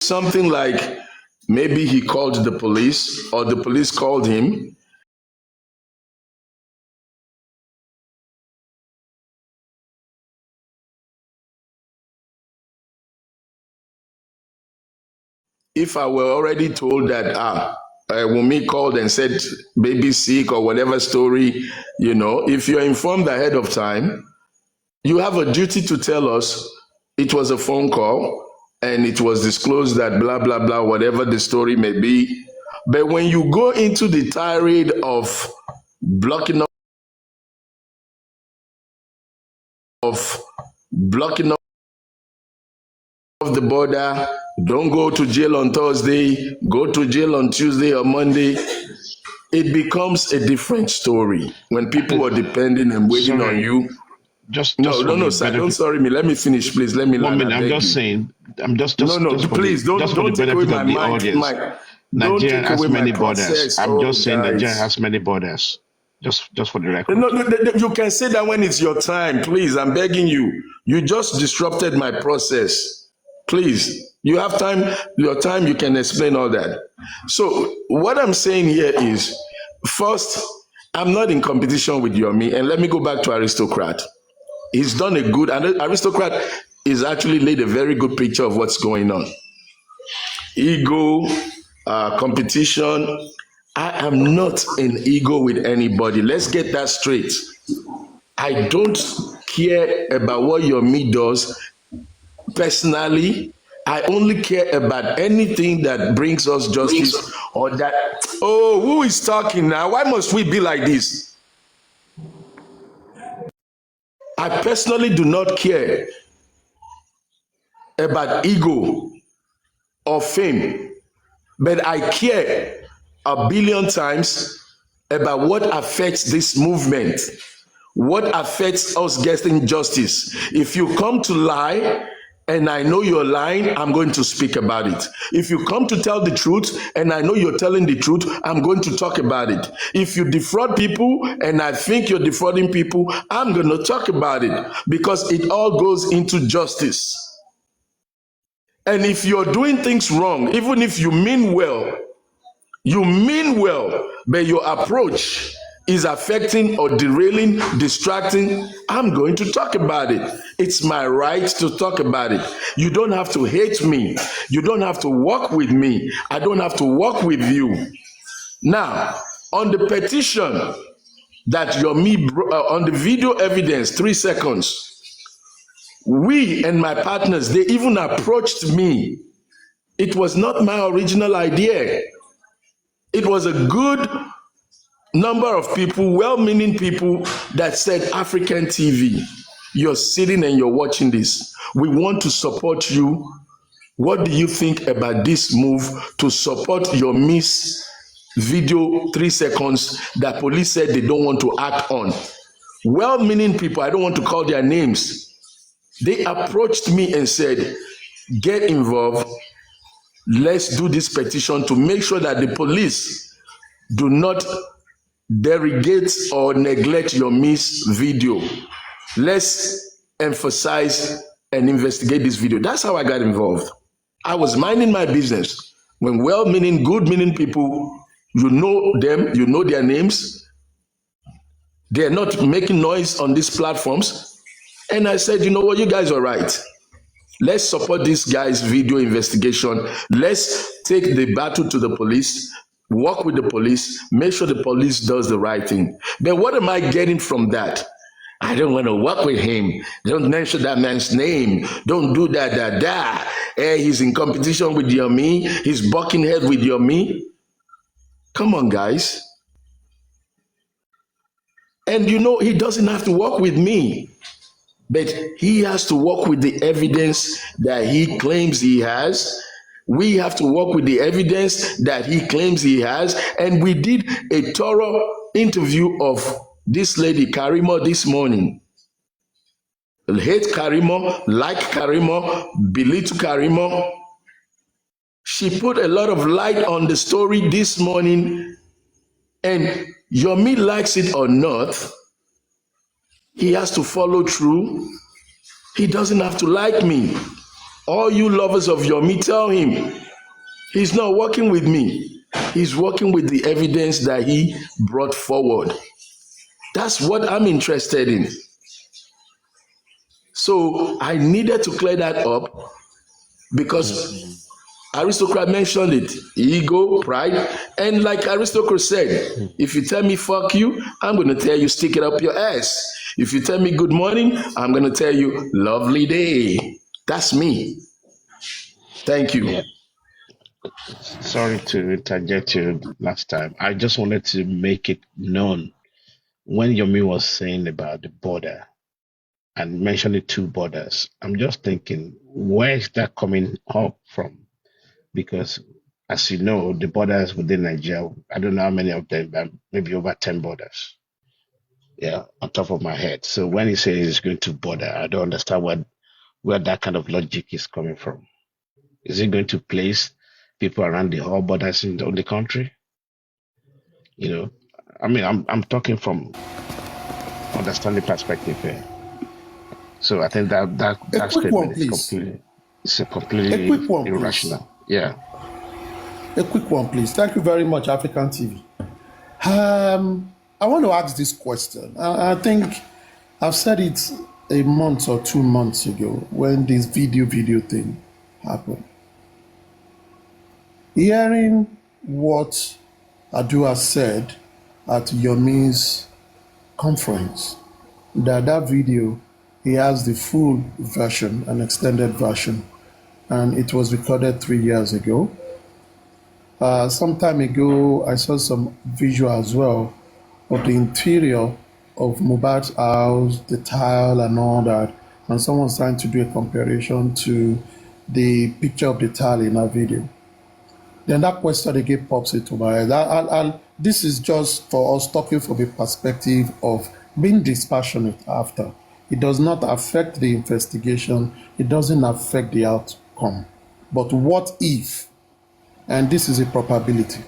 something like maybe he called the police or the police called him. If I were already told that Wunmi called and said baby's sick or whatever story, if you're informed ahead of time, you have a duty to tell us it was a phone call and it was disclosed that blah, blah, blah, whatever the story may be. But when you go into the tirade of blocking off the border, don't go to jail on Thursday, go to jail on Tuesday or Monday, it becomes a different story when people are depending and waiting on you. No, sir. Don't sorry me. Let me finish, please. Let me land. I'm just saying. Please don't take away my mic. Nigeria has many borders. I'm just saying Nigeria has many borders. Just for the record. No, you can say that when it's your time, please. I'm begging you. You just disrupted my process. Please, you have time. Your time, you can explain all that. So what I'm saying here is, first, I'm not in competition with Yomi, and let me go back to Aristocrat. He's done a good, and Aristocrat is actually laid a very good picture of what's going on. Ego, competition. I am not in ego with anybody. Let's get that straight. I don't care about what Yomi does personally. I only care about anything that brings us justice or that. Oh, who is talking now? Why must we be like this? I personally do not care about ego or fame, but I care a billion times about what affects this movement, what affects us getting justice. If you come to lie and I know you're lying, I'm going to speak about it. If you come to tell the truth and I know you're telling the truth, I'm going to talk about it. If you defraud people and I think you're defrauding people, I'm going to talk about it because it all goes into justice. And if you're doing things wrong, even if you mean well, but your approach is affecting or derailing, distracting, I'm going to talk about it. It's my right to talk about it. You don't have to hate me. You don't have to work with me. I don't have to work with you. Now, on the petition that Yomi, on the video evidence, 3 seconds, we and my partners, they even approached me. It was not my original idea. It was a good number of people, well-meaning people that said, African TV, you're sitting and you're watching this. We want to support you. What do you think about this move to support your Miss video 3 seconds that police said they don't want to act on? Well-meaning people, I don't want to call their names. They approached me and said, get involved. Let's do this petition to make sure that the police do not derogate or neglect your Miss video. Let's emphasize and investigate this video. That's how I got involved. I was minding my business when well-meaning, good-meaning people, you know them, you know their names, they're not making noise on these platforms. And I said, you know what, you guys are right. Let's support this guy's video investigation. Let's take the battle to the police, work with the police, make sure the police does the right thing. Then what am I getting from that? I don't want to work with him. Don't mention that man's name. Don't do that. He's in competition with Yomi. He's bucking head with Yomi. Come on, guys. And you know, he doesn't have to work with me. But he has to work with the evidence that he claims he has. We have to work with the evidence that he claims he has. And we did a thorough interview of this lady, Karimo, this morning. Hate Karimo, like Karimo, belittle Karimo. She put a lot of light on the story this morning. And Yomi likes it or not, he has to follow through. He doesn't have to like me. All you lovers of Yomi, tell him he's not working with me. He's working with the evidence that he brought forward. That's what I'm interested in. So I needed to clear that up because Aristocrat mentioned it. Ego, pride. And like Aristocrat said, if you tell me fuck you, I'm going to tell you stick it up your ass. If you tell me good morning, I'm going to tell you lovely day. That's me. Thank you. Yeah. Sorry to interject you last time. I just wanted to make it known when Yomi was saying about the border and mentioning two borders. I'm just thinking, where is that coming up from? Because as you know, the borders within Nigeria, I don't know how many of them, but maybe over 10 borders. Yeah, on top of my head. So when he says he's going to border, I don't understand where that kind of logic is coming from. Is he going to place people around the whole borders in the country? You know, I mean, I'm talking from understanding perspective here. So I think that statement is completely irrational. Yeah. A quick one, please. Thank you very much, African TV. I want to ask this question. I think I've said it a month or 2 months ago when this video thing happened. Hearing what Adua said at Yomi's conference, that video, he has the full version, an extended version, and it was recorded 3 years ago. Some time ago, I saw some visual as well of the interior of Mohbad's house, the tile and all that, and someone's trying to do a comparison to the picture of the tile in that video. Then that question again pops into my head. And this is just for us talking from a perspective of being dispassionate after. It does not affect the investigation. It doesn't affect the outcome. But what if, and this is a probability,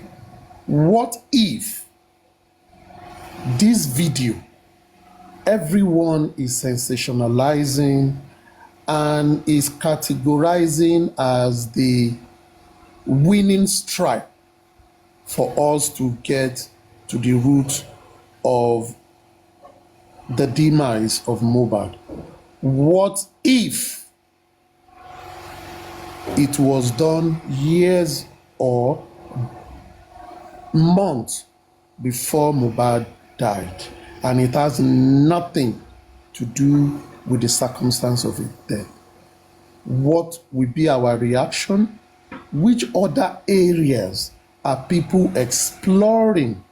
what if this video, everyone is sensationalizing and is categorizing as the winning strike for us to get to the root of the demise of Mohbad? What if it was done years or months before Mohbad died, and it has nothing to do with the circumstance of his death? What will be our reaction? Which other areas are people exploring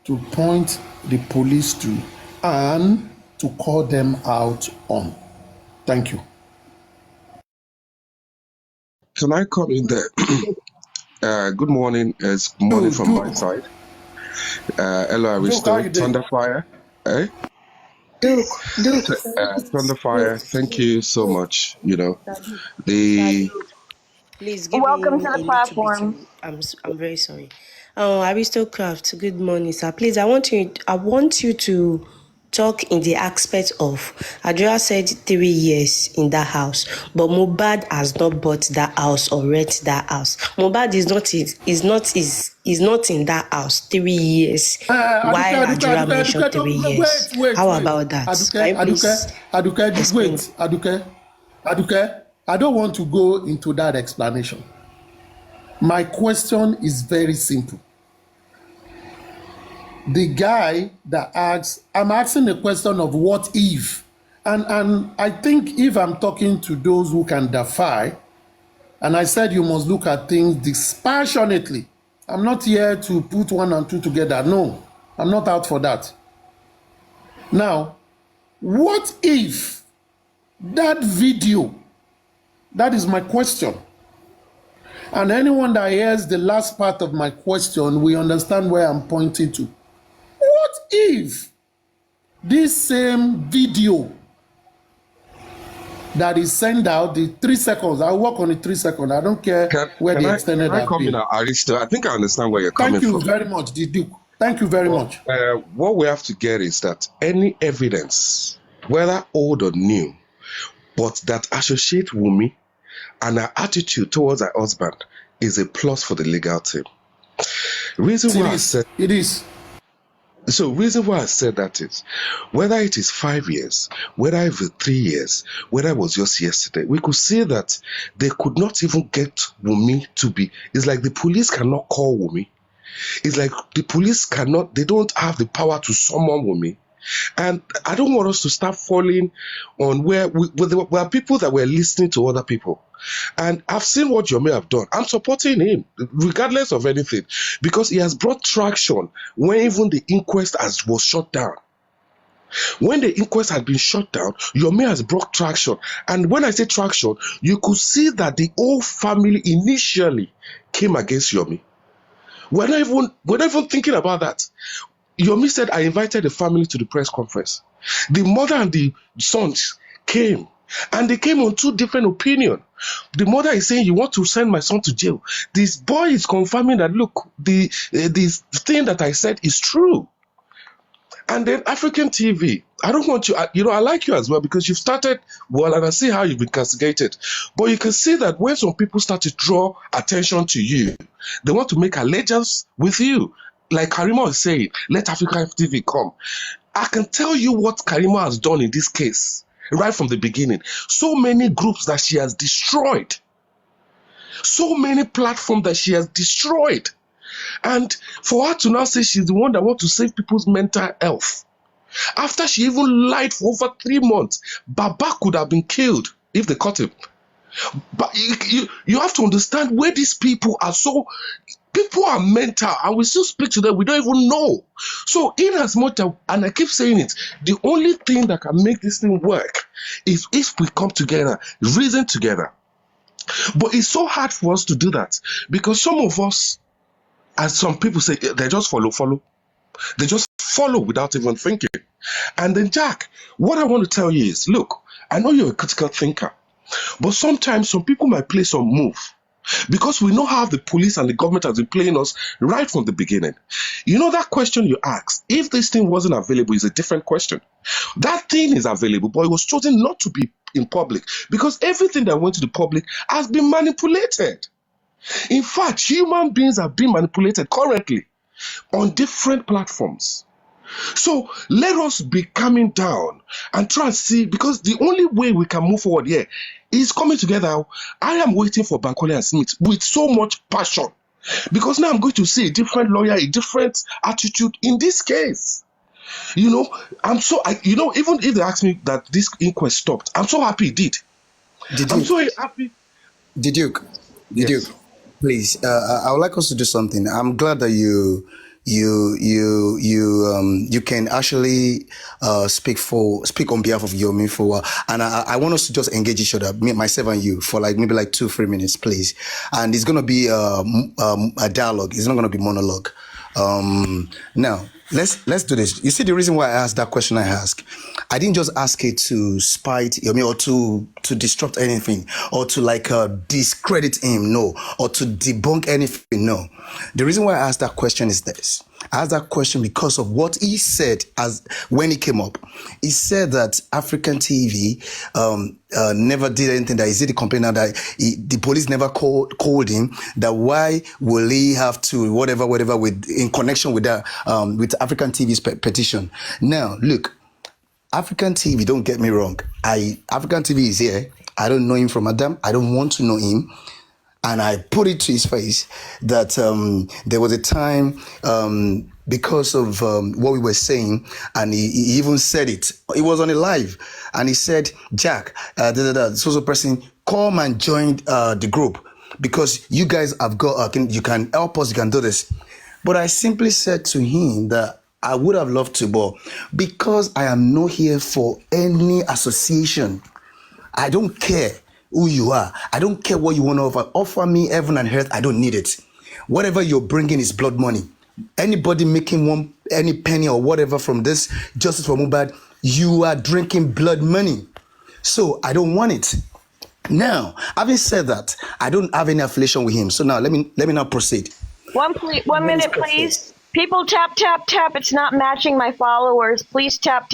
to point the police to and to call them out on? Thank you. Can I come in there? Good morning. It's morning from my side. Hello, Aristo. Thunderfire. Eh? Duke. Thunderfire. Thank you so much. You know, Please give Welcome me to a the little platform. bit. I'm very sorry. Aristocraft, good morning, sir. Please, I want you to talk in the aspect of Adria said 3 years in that house, but Mohbad has not bought that house or rent that house. Mohbad is not in that house 3 years. While Adria mentioned 3 years. How about that? Aduke, I don't want to go into that explanation. My question is very simple. The guy that asks, I'm asking the question of what if. And I think if I'm talking to those who can defy, and I said you must look at things dispassionately. I'm not here to put 1 and 2 together. No, I'm not out for that. Now, what if that video, that is my question. And anyone that hears the last part of my question will understand where I'm pointing to. What if this same video that is sent out, the 3 seconds, I'll work on the 3 seconds. I don't care where the extended Can I come in, Aristo? I think I understand where you're coming from. Thank you very much, the Duke. Thank you very much. What we have to get is that any evidence, whether old or new, but that associate Wunmi and her attitude towards her husband is a plus for the legal team. Reason why I said that is, whether it is 5 years, whether it is 3 years, whether it was just yesterday, we could see that they could not even get Wunmi to be. It's like the police cannot call Wunmi. It's like the police they don't have the power to summon Wunmi. And I don't want us to start falling on where there are people that were listening to other people. And I've seen what Yomi have done. I'm supporting him, regardless of anything, because he has brought traction when even the inquest was shut down. When the inquest had been shut down, Yomi has brought traction. And when I say traction, you could see that the whole family initially came against Yomi. We're not even thinking about that. Yomi said, I invited the family to the press conference. The mother and the sons came, and they came on two different opinions. The mother is saying, you want to send my son to jail. This boy is confirming that, look, the thing that I said is true. And then African TV, I don't want you, I like you as well because you've started well, and I see how you've been castigated. But you can see that when some people start to draw attention to you, they want to make allegiance with you. Like Karima was saying, let African TV come. I can tell you what Karima has done in this case, right from the beginning. So many groups that she has destroyed. So many platforms that she has destroyed. And for her to now say she's the one that wants to save people's mental health, after she even lied for over 3 months, Baba could have been killed if they caught him. But you have to understand where these people are. People are mental, and we still speak to them, we don't even know. So in as much as, and I keep saying it, the only thing that can make this thing work is if we come together, reason together. But it's so hard for us to do that because some of us, as some people say, they just follow. They just follow without even thinking. And then, Jack, what I want to tell you is, look, I know you're a critical thinker, but sometimes some people might play some move because we know how the police and the government has been playing us right from the beginning. You know that question you asked, if this thing wasn't available, is a different question. That thing is available, but it was chosen not to be in public because everything that went to the public has been manipulated. In fact, human beings are being manipulated currently on different platforms. So let us be calming down and try and see, because the only way we can move forward here is coming together. I am waiting for Bankole and Smith with so much passion because now I'm going to see a different lawyer, a different attitude in this case. Even if they ask me that this inquest stopped, I'm so happy it did. I'm so happy. Did you? Please, I would like us to do something. I'm glad that you can actually speak on behalf of Yomi and I want us to just engage each other, myself and you, for maybe 2-3 minutes, please. And it's gonna be a dialogue. It's not gonna be monologue. Now let's do this. You see the reason why I asked that question I asked? I didn't just ask it to spite Yomi or to disrupt anything or to discredit him, no, or to debunk anything, no. The reason why I asked that question is this. I asked that question because of what he said when he came up. He said that African TV never did anything, that he said the complaint that the police never called him, that why will he have to whatever in connection with that with African TV's petition. Now look, African TV, don't get me wrong, African TV is here. I don't know him from Adam. I don't want to know him. And I put it to his face that there was a time because of what we were saying, and he even said it. He was on a live, and he said, Jack, so person, come and join the group because you guys have got, you can help us, you can do this. But I simply said to him that I would have loved to, but because I am not here for any association, I don't care who you are. I don't care what you want to offer. Offer me heaven and earth. I don't need it. Whatever you're bringing is blood money. Anybody making any penny or whatever from this justice for Mohbad, you are drinking blood money. So I don't want it. Now, having said that, I don't have any affiliation with him. So now let me now proceed. 1 minute, please. People tap. It's not matching my followers. Please tap.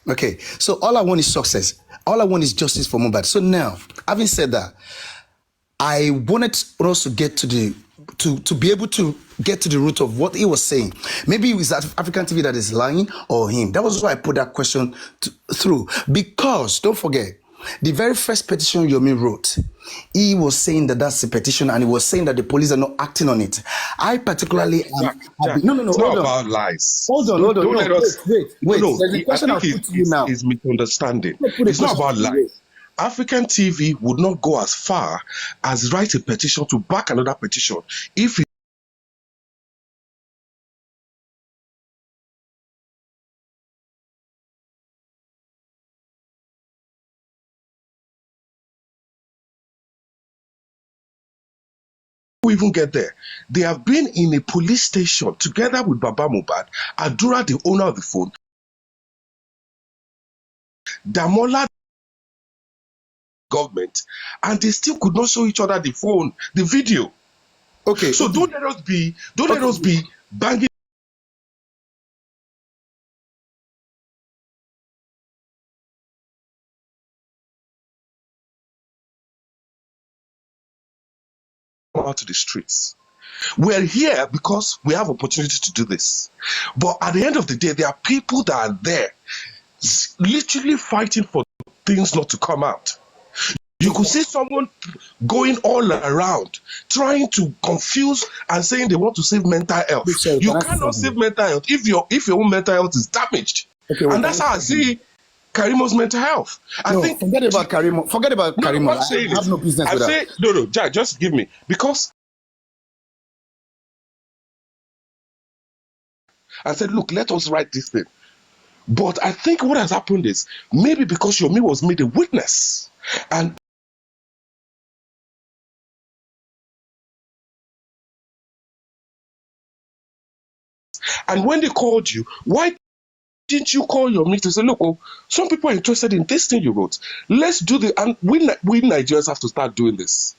Okay, so all I want is success. All I want is justice for Mohbad. So now, having said that, I wanted us to get to the to be able to get to the root of what he was saying. Maybe it was African TV that is lying or him. That was why I put that question through. Because don't forget, the very first petition Yomi wrote, he was saying that that's a petition, and he was saying that the police are not acting on it. I particularly no, it's not about lies. Hold on. Don't let us Wait. No, There's a question I I'll think put to you now. it's misunderstanding. It's not about lies. African TV would not go as far as write a petition to back another petition if it even get there. They have been in a police station together with Baba Mohbad, Adura, the owner of the phone, Damola government, and they still could not show each other the phone, the video. Okay. So don't let us be banging. Out to the streets. We're here because we have opportunity to do this. But at the end of the day, there are people that are there literally fighting for things not to come out. You could see someone going all around, trying to confuse and saying they want to save mental health. You cannot save mental health if your own mental health is damaged. Okay, and that's how I see Karimo's mental health. Forget about Karimo. I have no business with that. No, Jack, just give me. Because I said, look, let us write this thing. But I think what has happened is maybe because Yomi was made a witness. And when they called you, why didn't you call Yomi to say, look, some people are interested in this thing you wrote. Let's do the, and we Nigerians have to start doing this.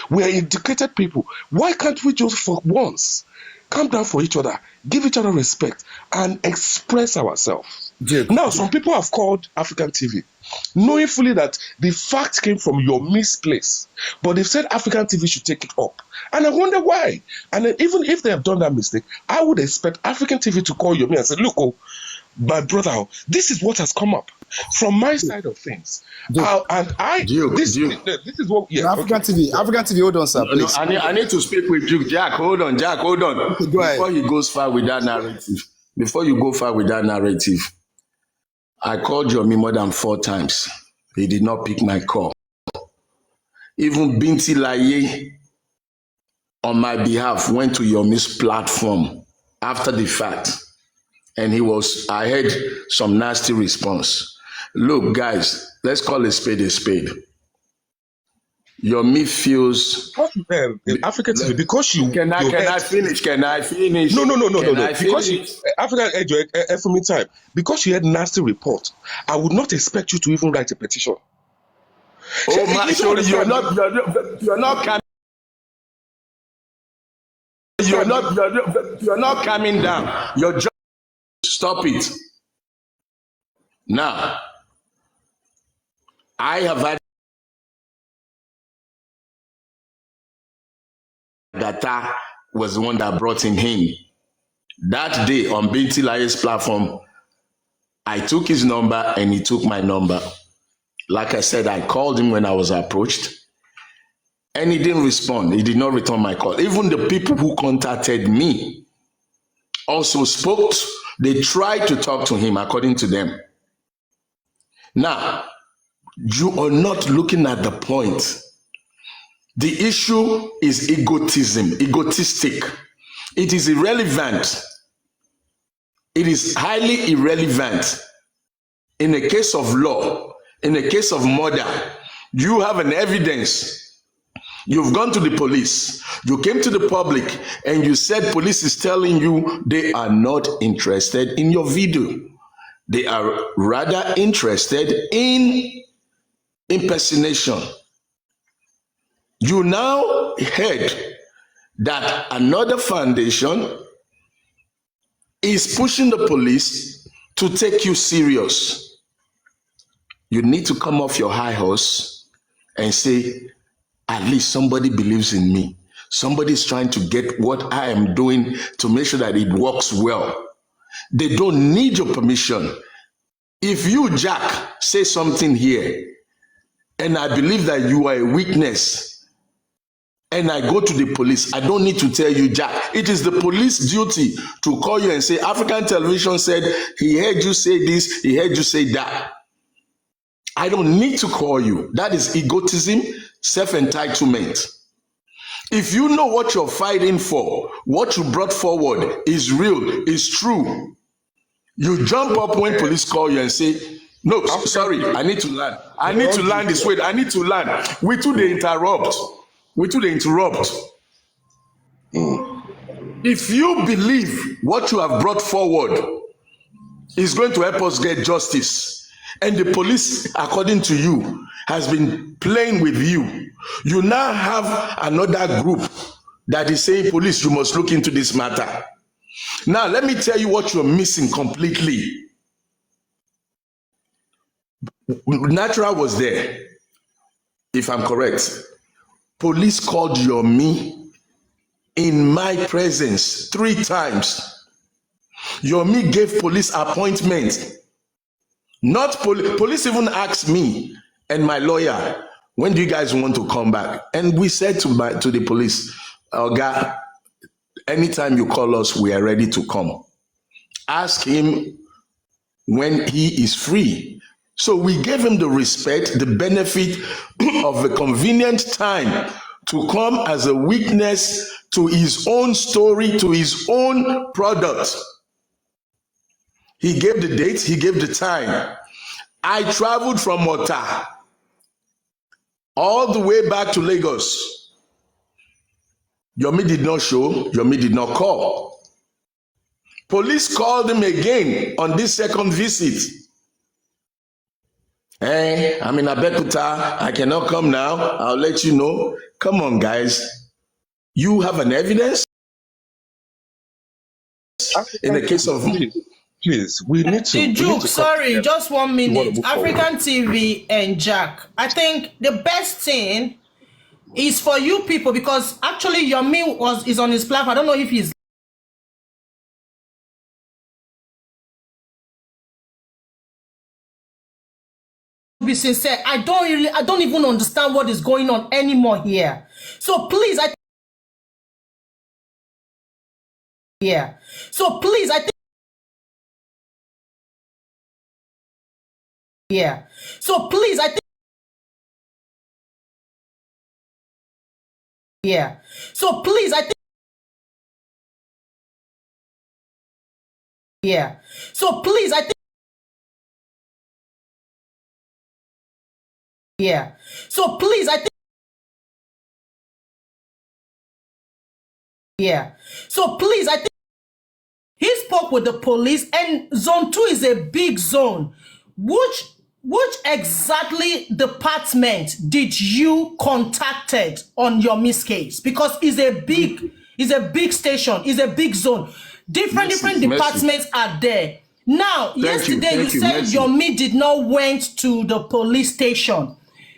We are educated people. Why can't we just for once calm down for each other, give each other respect, and express ourselves? Now, some people have called African TV, knowing fully that the fact came from Yomi's place, but they've said African TV should take it up. And I wonder why. And then even if they have done that mistake, I would expect African TV to call Yomi and say, look, my brother, this is what has come up from my side of things. This is what. Yeah, African TV, hold on, sir, please. No, I need to speak with Duke. Jack, hold on. Before he goes far with that narrative, before you go far with that narrative, I called Yomi more than 4 times. He did not pick my call. Even Binti Laye, on my behalf, went to Yomi's platform after the fact. And I heard some nasty response. Look, guys, let's call a spade a spade. Yomi feels African TV because you Can I finish? No. Because African for me time. Because you had nasty report, I would not expect you to even write a petition. Oh my, sorry, you're not coming. You're not coming down. You're just stop it. Now, I have had Data was the one that brought him in. That day on Binti Laye's platform, I took his number and he took my number. Like I said, I called him when I was approached and he didn't respond. He did not return my call. Even the people who contacted me also spoke. They tried to talk to him according to them. Now, you are not looking at the point. The issue is egotistic. It is irrelevant. It is highly irrelevant. In a case of law, in a case of murder, you have an evidence. You've gone to the police. You came to the public and you said police is telling you they are not interested in your video. They are rather interested in impersonation. You now heard that another foundation is pushing the police to take you serious. You need to come off your high horse and say, at least somebody believes in me. Somebody is trying to get what I am doing to make sure that it works well. They don't need your permission. If you, Jack, say something here, and I believe that you are a witness, and I go to the police, I don't need to tell you, Jack. It is the police duty to call you and say, African Television said he heard you say this, he heard you say that. I don't need to call you. That is egotism, self-entitlement. If you know what you're fighting for, what you brought forward is real, is true, you jump up when police call you and say, no, sorry, I need to land. I need to land this way. I need to land. We too, they interrupt. If you believe what you have brought forward is going to help us get justice, and the police, according to you, has been playing with you, you now have another group that is saying, police, you must look into this matter. Now, let me tell you what you're missing completely. Natural was there, if I'm correct. Police called Yomi in my presence 3 times. Yomi gave police appointment. Not police even asked me and my lawyer, when do you guys want to come back? And we said to the police, Oga, anytime you call us, we are ready to come. Ask him when he is free. So we gave him the respect, the benefit of a convenient time to come as a witness to his own story, to his own product. He gave the date, he gave the time. I traveled from Mota all the way back to Lagos. Yomi did not show, Yomi did not call. Police called him again on this second visit. Hey, I'm in Abeokuta, I cannot come now, I'll let you know. Come on, guys. You have an evidence? In the case of... Please, we need to... Duke, sorry, just 1 minute. African TV and Jack, I think the best thing is for you people, because actually Yomi is on his platform. I don't know if he's... be sincere, I don't even understand what is going on anymore here. So please, I think he spoke with the police, and zone 2 is a big zone. Which exactly department did you contacted on your miss case? Because it's a big station, it's a big zone. Different departments are there. Now, yesterday you said Yomi did not went to the police station.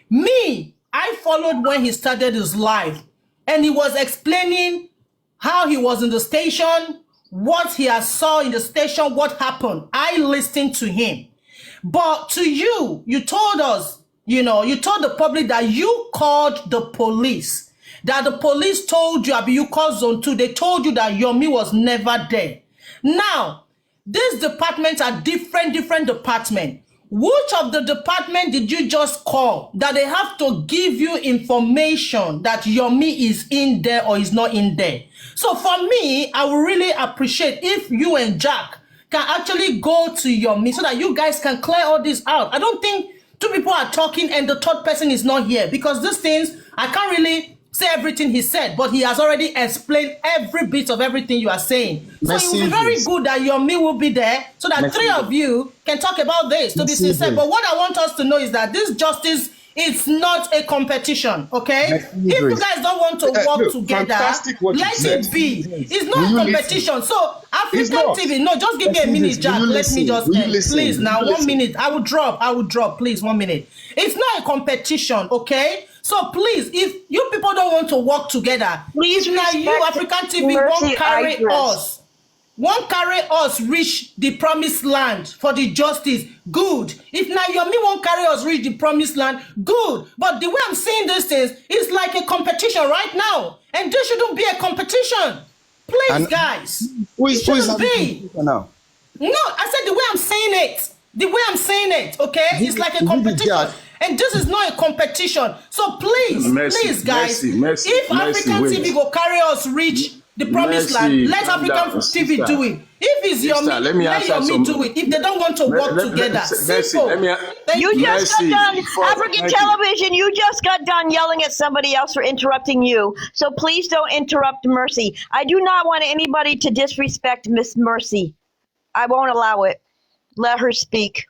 Me, I followed when he started his live, and he was explaining how he was in the station, what he has saw in the station, what happened. I listened to him. But to you, you told us, you told the public that you called the police, that the police told you, you called zone 2, they told you that Yomi was never there. Now, these departments are different departments. Which of the department did you just call that they have to give you information that Yomi is in there or is not in there? So for me, I would really appreciate if you and Jack can actually go to Yomi so that you guys can clear all this out. I don't think 2 people are talking and the 3rd person is not here, because these things, I can't really say everything he said, but he has already explained every bit of everything you are saying. So it will be very good that Yomi will be there so that 3 of you can talk about this, to be sincere. But what I want us to know is that this justice it's not a competition, okay? If you guys don't want to work together, let it be. It's not a competition. So African TV, no, just give me a minute, Jack. Let me just please now 1 minute. I will drop, please 1 minute. It's not a competition, okay? So please, if you people don't want to work together, please now you African TV won't carry us. Won't carry us reach the promised land for the justice. Good. If Naomi won't carry us reach the promised land, good. But the way I'm saying these things is like a competition right now. And this shouldn't be a competition. Please, guys. It shouldn't be. No, I said the way I'm saying it. The way I'm saying it, okay? It's like a competition. And this is not a competition. So please, please, guys, if African TV will carry us reach the promised land, let African TV do it. If it's your let Yomi do it. If they don't want to work together, simple. You just got done, African television, you just got done yelling at somebody else for interrupting you. So please don't interrupt Mercy. I do not want anybody to disrespect Miss Mercy. I won't allow it. Let her speak.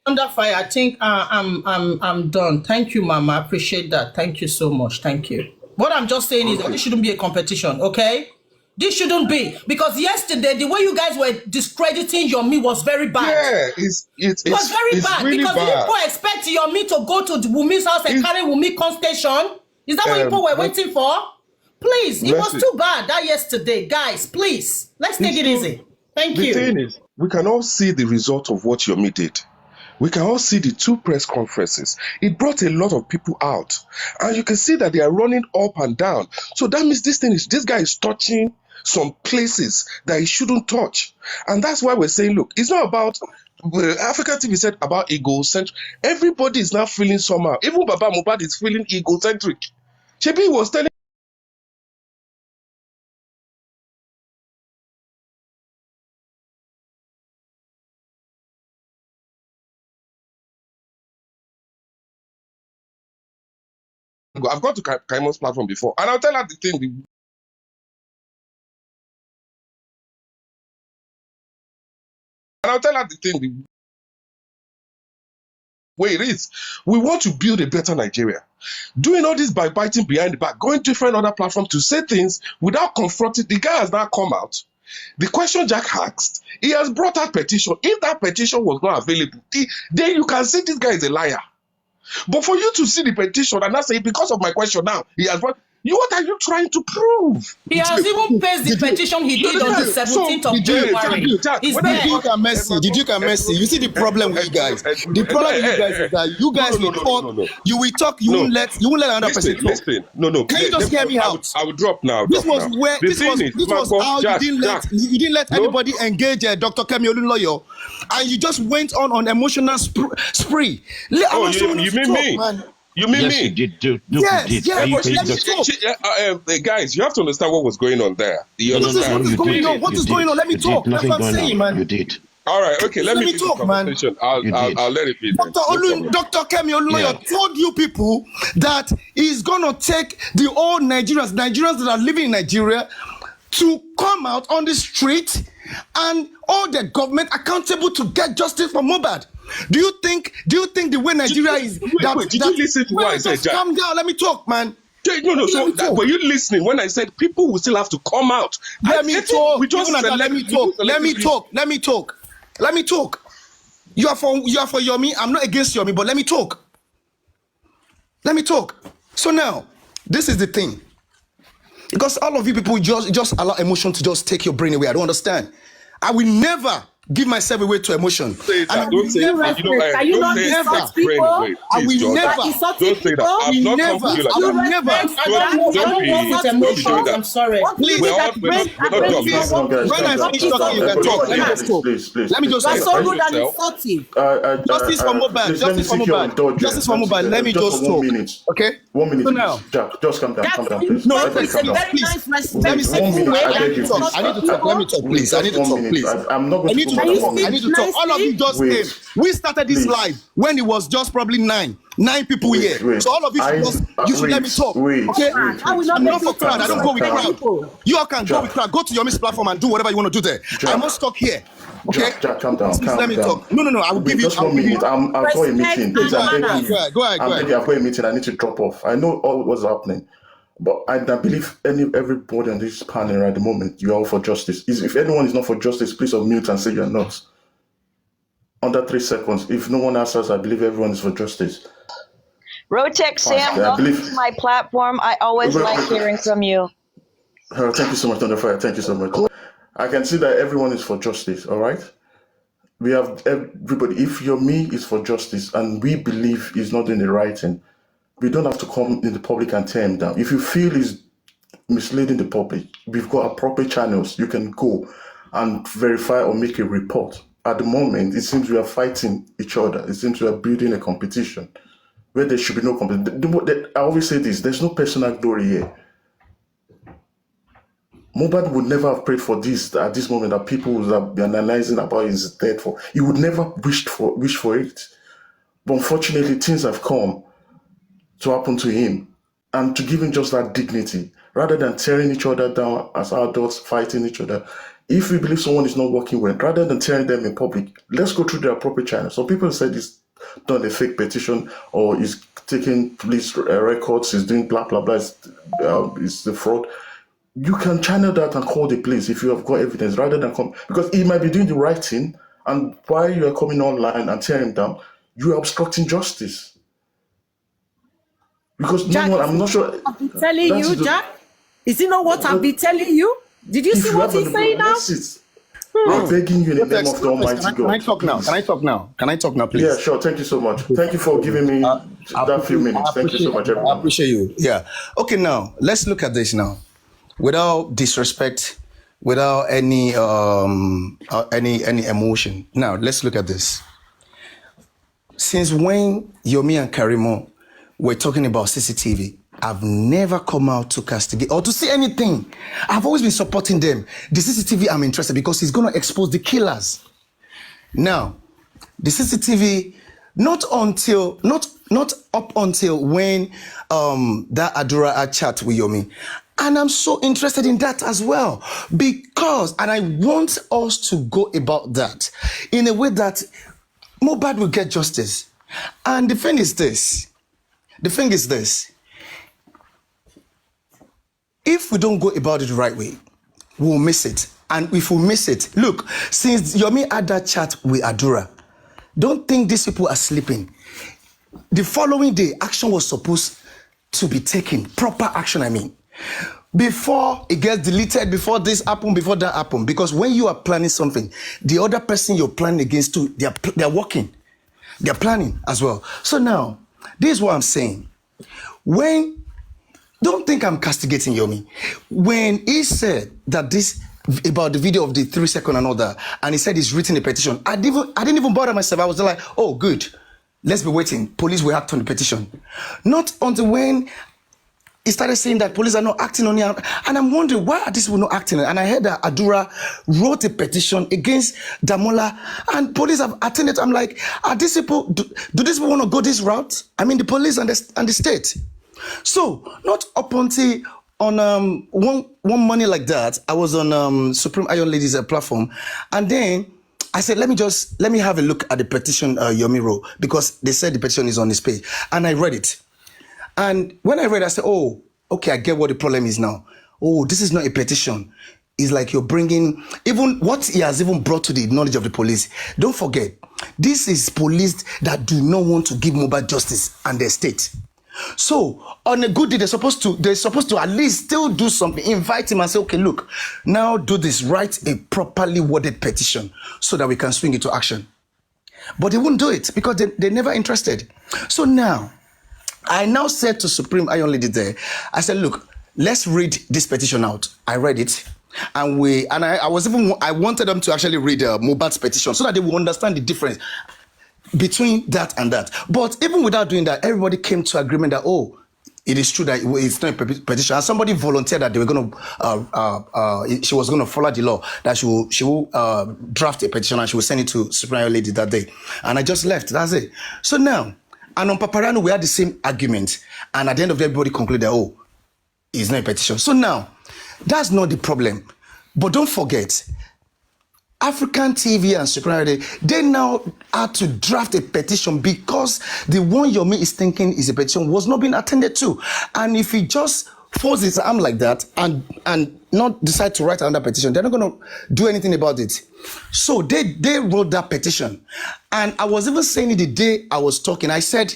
Under fire, I think I'm done. Thank you, Mama. I appreciate that. Thank you so much. Thank you. What I'm just saying is that this shouldn't be a competition, okay? This shouldn't be. Because yesterday, the way you guys were discrediting Yomi was very bad. Yeah, it was very bad. Really because bad. people expect Yomi to go to Wumi's house and carry Wumi station. Is that what people were waiting for? Please, it was too bad that yesterday. Guys, please, let's take it easy. Thank you. The thing is, we can all see the result of what Yomi did. We can all see the 2 press conferences. It brought a lot of people out. And you can see that they are running up and down. So that means this guy is touching some places that he shouldn't touch. And that's why we're saying, look, it's not about, African TV said about egocentric. Everybody is now feeling somehow. Even Baba Mohbad is feeling egocentric. Shebi was telling I've gone to Kaimon's platform before, and I'll tell her the thing. The way it is. We want to build a better Nigeria. Doing all this by biting behind the back, going different other platforms to say things without confronting. The guy has now come out. The question Jack asked, he has brought out petition. If that petition was not available, then you can see this guy is a liar. But for you to see the petition and not say, because of my question now, he has brought, what are you trying to prove? He has even placed the petition he did on the 17th of January. Did you can Mercy? You see the problem with you guys. The problem with you guys is that you guys will talk. You will talk. You won't let another person talk. Listen. No. Can you just hear me out? I will drop now. This was how you didn't let anybody engage Dr. Kemi Olunloyo, and you just went on emotional spree. You mean me? Man. You mean me? Yes. Guys, you have to understand what was going on there. What is going on? Let me talk. That's what I'm saying, man. You did. All right, okay. Let me talk, man. I'll let it be. Dr. Kemi Olunloyo told you people that he's gonna take the old Nigerians that are living in Nigeria, to come out on the street and hold the government accountable to get justice for Mohbad. Do you think the way Nigeria is did you listen to what I said, Jack? Calm down, let me talk, man. No. Were you listening when I said people will still have to come out? Let me talk. You are for Yomi. I'm not against Yomi, but let me talk. So now, this is the thing. Because all of you people just allow emotion to just take your brain away. I don't understand. I will never give myself away to emotion. Can you not insult people? I will never. Don't say that. I will never. I'm sorry. Please. When I finish talking, you can talk. Let me just talk. Let me just talk. So good and insulting. Justice for Mohbad. Let me just talk. Okay? 1 minute. So now, Jack, just calm down, please. No, it's a very nice respect. Let me say, I need to talk. Let me talk, please. I need to talk, please. I'm not going to need to talk. I speak need to talk. All of you nicely? just Wait, came. We started this please. live when it was just probably nine people here. Wait. So all of you should just, you should let me talk. Okay? I will not I'm make not you for crowd. I don't go with disrespect crowd. people. You all can go with crowd. Go to your Miss platform and do whatever you want to do there. I must talk here. Okay? Jack, calm down. Please Calm let me down. talk. No. I will Wait, give you. just 1 minute. I've got a Respect meeting. Please, and I'm manners. begging you. Go ahead. I'm begging. I've got a meeting. I need to drop off. I know all what's happening, but I believe everybody on this panel at the moment, you are all for justice. If anyone is not for justice, please unmute and say you're not. Under 3 seconds. If no one answers, I believe everyone is for justice. Rotex Sam, I welcome believe. to my platform. I always like hearing from you. Thank you so much, Thunderfire. Thank you so much. I can see that everyone is for justice. All right. We have everybody. If Yomi is for justice and we believe he's not doing the right thing, we don't have to come in the public and tear him down. If you feel he's misleading the public, we've got appropriate channels. You can go and verify or make a report. At the moment, it seems we are fighting each other. It seems we are building a competition where there should be no competition. I always say this, there's no personal glory here. Mohbad would never have prayed for this at this moment that people would be analyzing about his death for. He would never wish for it. But unfortunately, things have come to happen to him and to give him just that dignity rather than tearing each other down as adults fighting each other. If we believe someone is not working well, rather than tearing them in public, let's go through the appropriate channels. So people said he's done a fake petition or he's taking police records, he's doing blah, blah, blah, it's the fraud. You can channel that and call the police if you have got evidence rather than come, because he might be doing the right thing, and while you are coming online and tearing him down, you are obstructing justice. Because Jack, no one, I'm not sure. I've been telling you, Jack. Is it not what I've been telling you? Did you see what he's saying now? I'm begging you in the name of the Almighty God. Can I talk now? Can I talk now, please? Yeah, sure. Thank you so much. Thank you for giving me that few minutes. Thank you so much, everyone. I appreciate you. Yeah. Okay, now let's look at this now. Without disrespect, without any emotion. Now let's look at this. Since when Yomi and Karimo were talking about CCTV, I've never come out to castigate or to see anything. I've always been supporting them. The CCTV, I'm interested because it's going to expose the killers. Now, the CCTV, not up until when that Adura had chat with Yomi. And I'm so interested in that as well because, and I want us to go about that in a way that Mohbad will get justice. And the thing is this. If we don't go about it the right way, we'll miss it. And if we miss it, look, since Yomi had that chat with Adura, don't think these people are sleeping. The following day, action was supposed to be taken. Proper action, I mean. Before it gets deleted, before this happened, before that happened. Because when you are planning something, the other person you're planning against too, they're working. They're planning as well. So now, this is what I'm saying. Don't think I'm castigating Yomi. When he said that this, about the video of the 3 second and all that, and he said he's written a petition, I didn't even bother myself. I was like, oh, good. Let's be waiting. Police will act on the petition. Not until when he started saying that police are not acting on it. And I'm wondering, why are these people not acting on it? And I heard that Adura wrote a petition against Damola and police have attended. I'm like, are these people, do these people want to go this route? I mean, the police and the state. So, not up until on one morning like that, I was on Supreme Iron Ladies platform. And then I said, let me have a look at the petition Yomi wrote, because they said the petition is on this page. And I read it. And when I read, I said, oh, okay, I get what the problem is now. Oh, this is not a petition. It's like you're bringing, even what he has even brought to the knowledge of the police. Don't forget, this is police that do not want to give Mohbad justice and their state. So on a good day, they're supposed to at least still do something, invite him and say, okay, look, now do this, write a properly worded petition so that we can swing into action. But they won't do it because they're never interested. So now, I now said to Supreme Iron Lady there, I said, look, let's read this petition out. I read it. And I wanted them to actually read Mohbad's petition so that they will understand the difference between that and that. But even without doing that, everybody came to agreement that, oh, it is true that it's not a petition, and somebody volunteered that they were going to, she was going to follow the law, that she will draft a petition and she will send it to Superior Lady that day. And I just left. That's it. So now, and on Paparano, we had the same argument, and at the end of the day, everybody concluded, oh, it's not a petition. So now, that's not the problem. But don't forget, African TV and Superior, they now had to draft a petition because the one Yomi is thinking is a petition was not being attended to. And if he just folds his arm like that and not decide to write another petition, they're not going to do anything about it. So they wrote that petition. And I was even saying it the day I was talking, I said,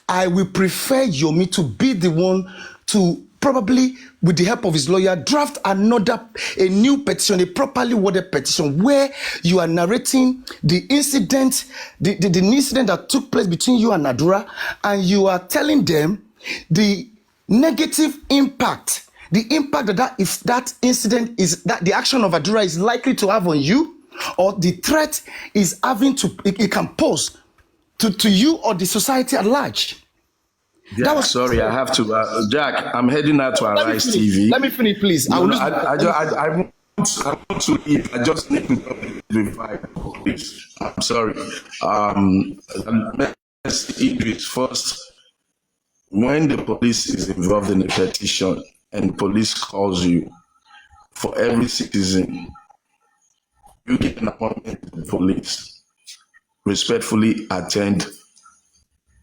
I will prefer Yomi to be the one to probably, with the help of his lawyer, draft a new petition, a properly worded petition, where you are narrating the incident, the incident that took place between you and Nadura, and you are telling them the negative impact, the impact that incident is, that the action of Nadura is likely to have on you, or the threat is having to, it can pose to you or the society at large. Yeah, sorry, I have to. Jack, I'm heading out to Arise TV. Let me finish, please. No, I want to eat. I just need to talk to please. I'm sorry. Let's eat this first. When the police is involved in a petition and police calls you, for every citizen, you get an appointment with the police. Respectfully attend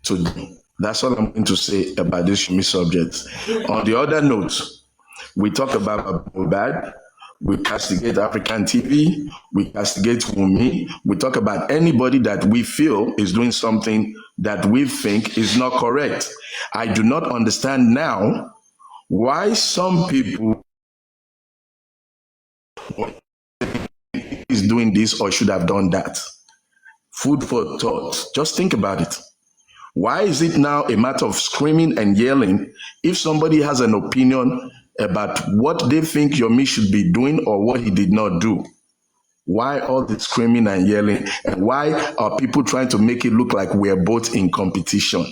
to them. That's all I'm going to say about this Shumi subject. On the other note, we talk about Mohbad, we castigate African TV, we castigate Wunmi, we talk about anybody that we feel is doing something that we think is not correct. I do not understand now why some people is doing this or should have done that. Food for thought. Just think about it. Why is it now a matter of screaming and yelling if somebody has an opinion about what they think Yomi should be doing or what he did not do? Why all the screaming and yelling? And why are people trying to make it look like we're both in competition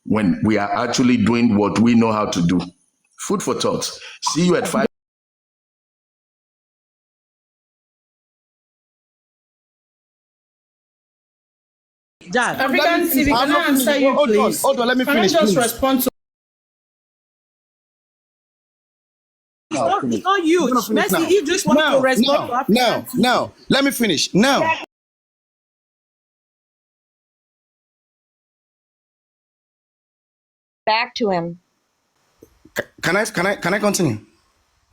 when we are actually doing what we know how to do? Food for thought. See you at 5. Jack, African TV, can I answer you, please? Hold on, let me finish. Can I just respond to? It's not you. Mercy, you just want to respond to African TV. Now, let me finish. Now. Back to him. Can I continue?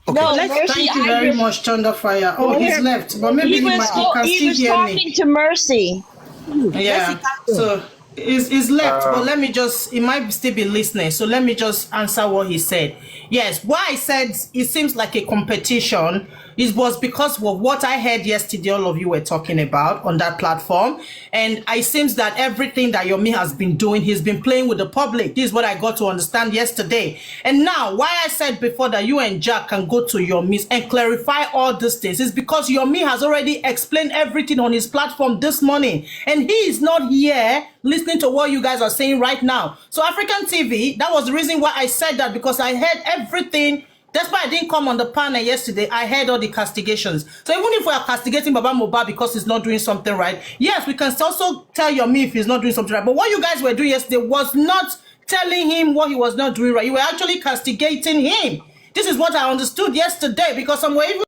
Okay. No, thank you very much, Thunderfire. Oh, he's left, but maybe he can still hear me. He was talking to Mercy. Yeah, so he's left, but let me just, he might still be listening, so let me just answer what he said. Yes, why I said it seems like a competition, it was because of what I heard yesterday, all of you were talking about on that platform, and it seems that everything that Yomi has been doing, he's been playing with the public. This is what I got to understand yesterday. And now, why I said before that you and Jack can go to Yomi and clarify all these things is because Yomi has already explained everything on his platform this morning, and he is not here listening to what you guys are saying right now. So African TV, that was the reason why I said that, because I heard everything. That's why I didn't come on the panel yesterday. I heard all the castigations. So even if we are castigating Baba Mohbad because he's not doing something right, yes, we can also tell Yomi if he's not doing something right. But what you guys were doing yesterday was not telling him what he was not doing right. You were actually castigating him. This is what I understood yesterday, because some were even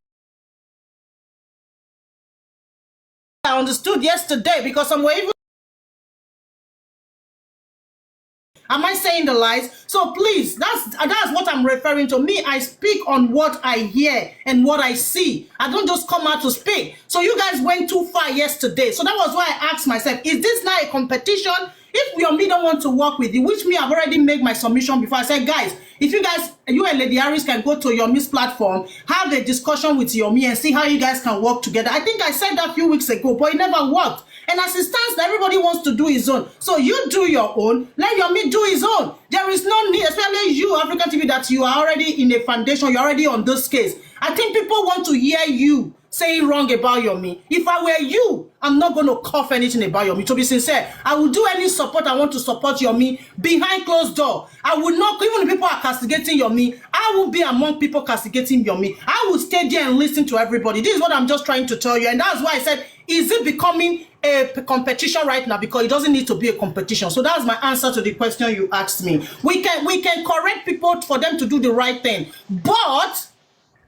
Am I saying the lies? So please, that's what I'm referring to. Me, I speak on what I hear and what I see. I don't just come out to speak. So you guys went too far yesterday. So that was why I asked myself, is this now a competition? If Yomi don't want to work with you, which me, I've already made my submission before. I said, guys, if you guys, you and Lady Harris can go to Yomi's platform, have a discussion with Yomi and see how you guys can work together. I think I said that a few weeks ago, but it never worked. And as it stands, everybody wants to do his own. So you do your own, let Yomi do his own. There is no need, especially you, African TV, that you are already in a foundation, you're already on this case. I think people want to hear you. saying wrong about Yomi. If I were you, I'm not going to cough anything about Yomi. To be sincere, I will do any support I want to support Yomi behind closed door. I will not, even if people are castigating Yomi, I will be among people castigating Yomi. I will stay there and listen to everybody. This is what I'm just trying to tell you. And that's why I said, is it becoming a competition right now? Because it doesn't need to be a competition. So that's my answer to the question you asked me. We can correct people for them to do the right thing. But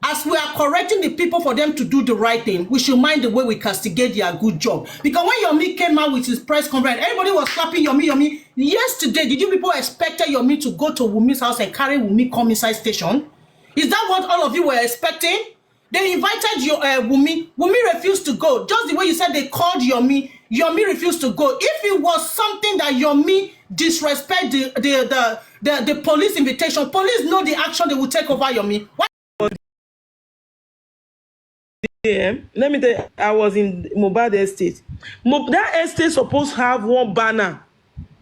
as we are correcting the people for them to do the right thing, we should mind the way we castigate their good job. Because when Yomi came out with his press conference, everybody was clapping Yomi. Yesterday, did you people expect Yomi to go to Wumi's house and carry Wumi come inside station? Is that what all of you were expecting? They invited your Wumi. Wumi refused to go. Just the way you said they called Yomi. Yomi refused to go. If it was something that Yomi disrespect the police invitation, police know the action they will take over Yomi. Why? Let me tell you, I was in Mohbad estate. That estate supposed to have one banner.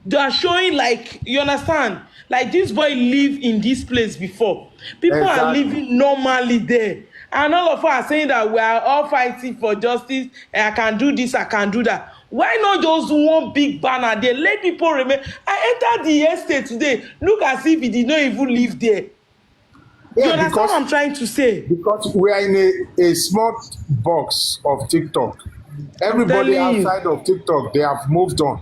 They are showing, like, you understand, like this boy lived in this place before. People are living normally there, and all of us are saying that we are all fighting for justice, and I can do this, I can do that. Why not just one big banner there? Let people remember. I entered the estate today, look as if he did not even live there. You understand what I'm trying to say? Because we are in a small box of TikTok. Everybody outside of TikTok, they have moved on.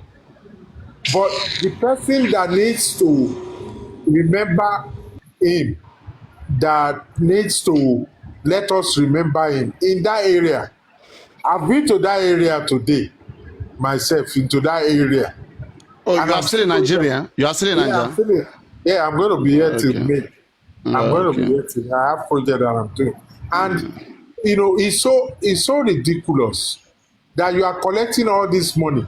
But the person that needs to remember him, that needs to let us remember him in that area. I've been to that area today, myself, into that area. Oh, you are still in Nigeria? You are still in Nigeria? Yeah, I'm going to be here till May. I'm going to be here till I have project that I'm doing. And, you know, it's so ridiculous that you are collecting all this money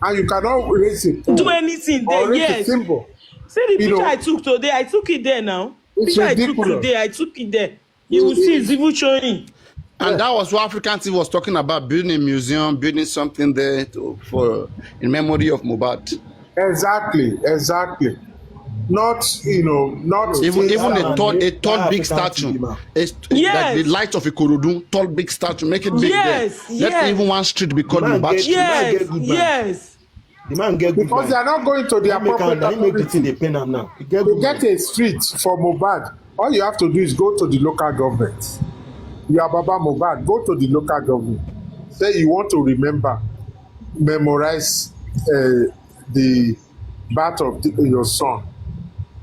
and you cannot raise a pole do anything there. Yes. See the picture I took today. I took it there now. It's picture ridiculous. I took today. I took it there. You will see it's even showing. And that was what African TV was talking about, building a museum, building something there in memory of Mohbad. Exactly. Not, not even a tall big statue. Like the light of a Ikorodu, tall big statue, make it big there. Let even one street be called Mohbad Street. Yes. The man get good because they are not going to the appropriate authority. They pay them now. To get a street for Mohbad, all you have to do is go to the local government. You are Baba Mohbad, go to the local government. Say you want to memorize the birth of your son,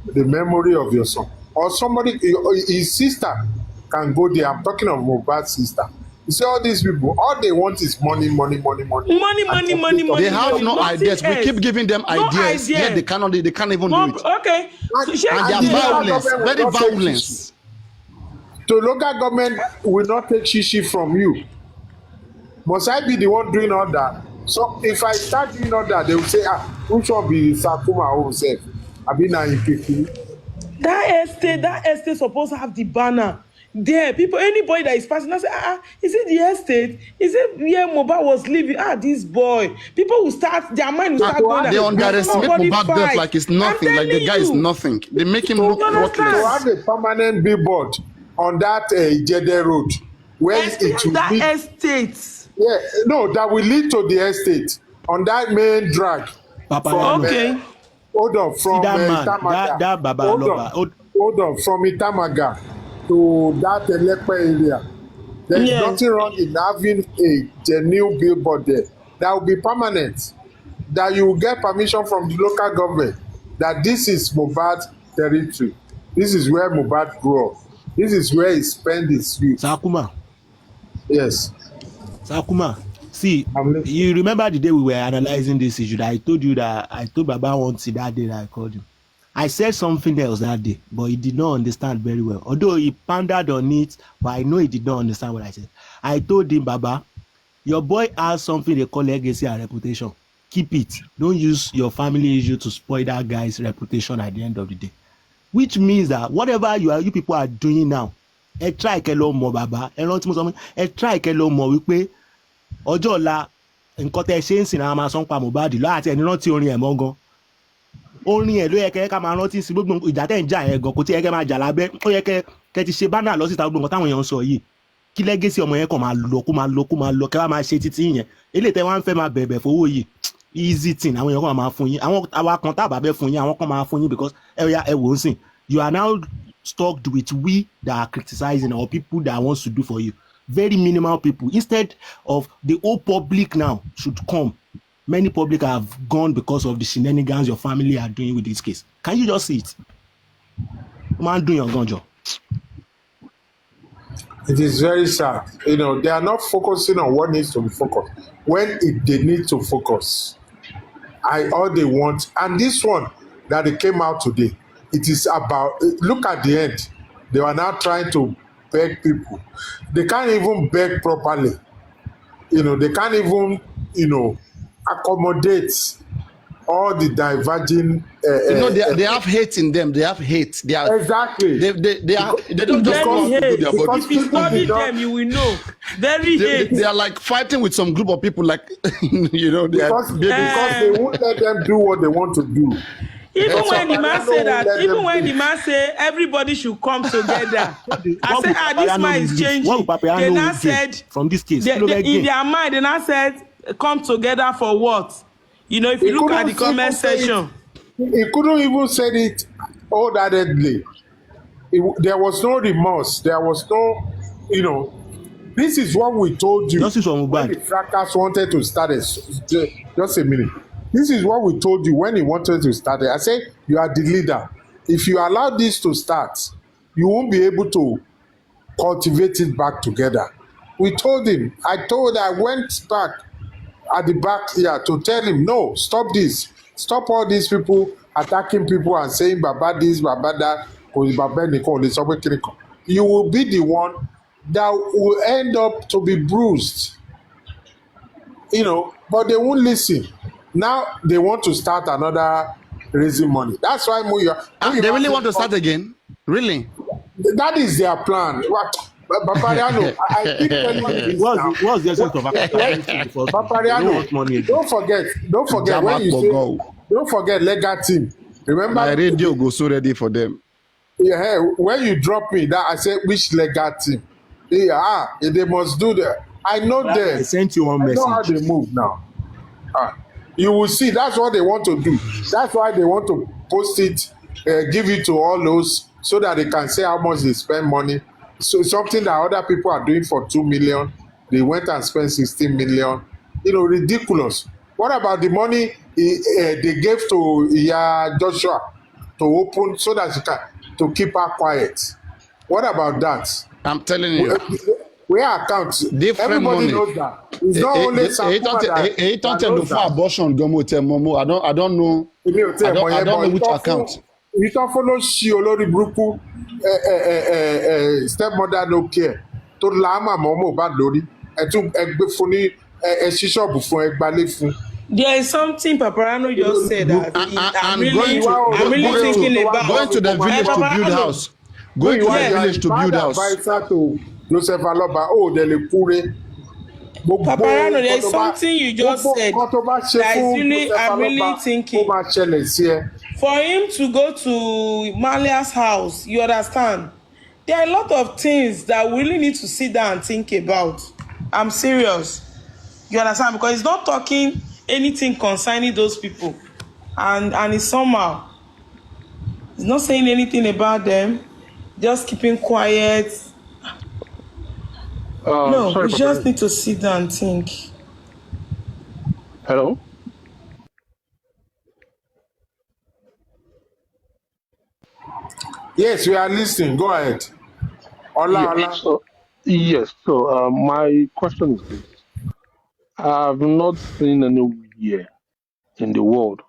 the memory of your son. Or somebody, his sister can go there. I'm talking of Mohbad's sister. You see all these people, all they want is money. Money. They have no ideas. We keep giving them ideas. Yet they can't even do it. Okay. And they are violence, very violence. The local government will not take shishi from you. Must I be the one doing all that? So if I start doing all that, they will say, which one be Sakuma himself? I be now in Pikin. That estate supposed to have the banner. There, people, anybody that is passing, I say, is it the estate? Is it where Mohbad was living? This boy. People will start, their mind will start going. They underestimate Mohbad death like it's nothing, like the guy is nothing. They make him look worthless. To have a permanent billboard on that Jede road, where it will that lead, estate. Yeah, no, that will lead to the estate on that main drag. Okay. Hold on, from Itamaga. Hold on, from Itamaga to that Elepe area. There is nothing wrong in having a genuine billboard there. That will be permanent. That you will get permission from the local government that this is Mohbad territory. This is where Mohbad grew up. This is where he spent his youth. Sakuma. Yes. Sakuma. See, you remember the day we were analyzing this issue that I told you that I told Baba once that day that I called him. I said something else that day, but he did not understand very well. Although he pondered on it, but I know he did not understand what I said. I told him, Baba, your boy has something they call legacy and reputation. Keep it. Don't use your family issue to spoil that guy's reputation at the end of the day. Which means that whatever you people are doing now, try kẹ́ lọ mọ̀ bàbá, rántí mo sọ mọ́, try kẹ́ lọ mọ̀ wípé ọjọ́ ọ̀la nǹkan tẹ́ ṣe ń sìn náà máa sọ ń pa Mohbad lọ àti ẹni rántí orin ẹ̀ mọ́ gan. Orin ẹ̀ ló yẹ kẹ́ ká máa rántí sí gbogbo ìjà tẹ́ ń jà ẹ̀ gan kò tí yẹ kẹ́ máa jà lábẹ́, ó yẹ kẹ́ ti ṣe bánà lọ síta gbogbo nǹkan táwọn èèyàn ń sọ yìí. kí legacy ọmọ yẹn kàn máa lọ kó máa lọ kó máa lọ kẹ́ wá máa ṣe títí yẹn eléyìí tẹ́ wá ń fẹ́ máa bẹ̀bẹ̀ fowó yìí easy thing àwọn èèyàn kan máa fún yín àwọn àwa kan tá a bá bẹ́ fún yín àwọn kan máa fún yín because ẹ wò ó sìn you are now stuck with we that are criticizing or people that wants to do for you very minimal people instead of the whole public now should come. Many public have gone because of the shenanigans your family are doing with this case. Can you just see it? Man, doing your gunjo. It is very sad. You know, they are not focusing on what needs to be focused. When they need to focus, all they want, and this one that they came out today, it is about, look at the end. They are now trying to beg people. They can't even beg properly. You know, they can't even, accommodate all the diverging. They have hate in them. They have hate. They are exactly. They don't just want to do their body. If you study them, you will know. Very hate. They are like fighting with some group of people, like because they won't let them do what they want to do. Even when the man say that, even when the man say everybody should come together, I said, this man is changing. They now said from this case, in their mind, they now said, come together for what? If you look at the comment section, he couldn't even say it wholeheartedly. There was no remorse. There was no, this is what we told you when the fracas wanted to start it. Just a minute. This is what we told you when he wanted to start it. I said, you are the leader. If you allow this to start, you won't be able to cultivate it back together. We told him. I went back at the back here to tell him, no, stop this. Stop all these people attacking people and saying, Baba this, Baba that. You will be the one that will end up to be bruised. But they won't listen. Now they want to start another raising money. That's why they really want to start again? Really? That is their plan. Papariano, I keep telling you this now. What's the essence of Papariano, don't forget when you say, don't forget legal team. Remember, my radio goes so ready for them. Yeah, when you drop me, that I said, which legal team? Yeah, they must do that. I know them. I sent you one message. I know how they move now. You will see. That's what they want to do. That's why they want to post it, give it to all those, so that they can say how much they spend money. So something that other people are doing for 2 million, they went and spent 16 million. Ridiculous. What about the money they gave to Joshua to open so that she can to keep her quiet? What about that? I'm telling you. Where accounts? Different Everybody money. Knows that. It's not only I don't know which account. You don't follow Shiolori Bruku stepmother no care. To Lama Momo bad lori. There is something Paparano just said that I'm really thinking about. Going to the village to build house. Going to the village to build house. Paparano, there is something you just said that is really, I'm really thinking. For him to go to Malia's house, you understand? There are a lot of things that we really need to sit down and think about. I'm serious. You understand? Because he's not talking anything concerning those people. And it's somehow. He's not saying anything about them. Just keeping quiet. No, we just need to sit down and think. Hello? Yes, we are listening. Go ahead. Ola. So my question is this. I have not seen anywhere in the world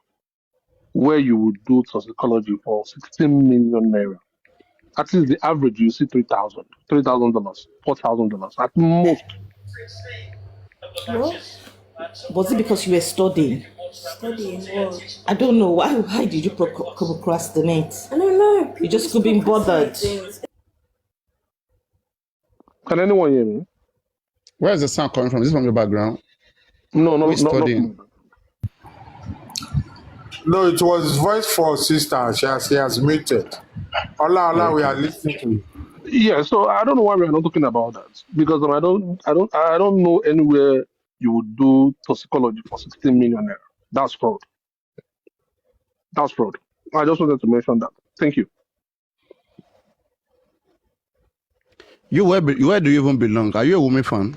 where you would do toxicology for 16 million naira. At least the average you see $3,000, $4,000 at most. What? Was it because you were studying? Studying what? I don't know. Why did you procrastinate? I don't know. You just couldn't be bothered. Can anyone hear me? Where is the sound coming from? Is this from your background? No. Studying? No, it was voice for sister. She has muted. Ola, we are listening to you. Yeah, so I don't know why we are not talking about that because I don't know anywhere you would do toxicology for 16 million naira. That's fraud. That's fraud. I just wanted to mention that. Thank you. Where do you even belong? Are you a woman fan?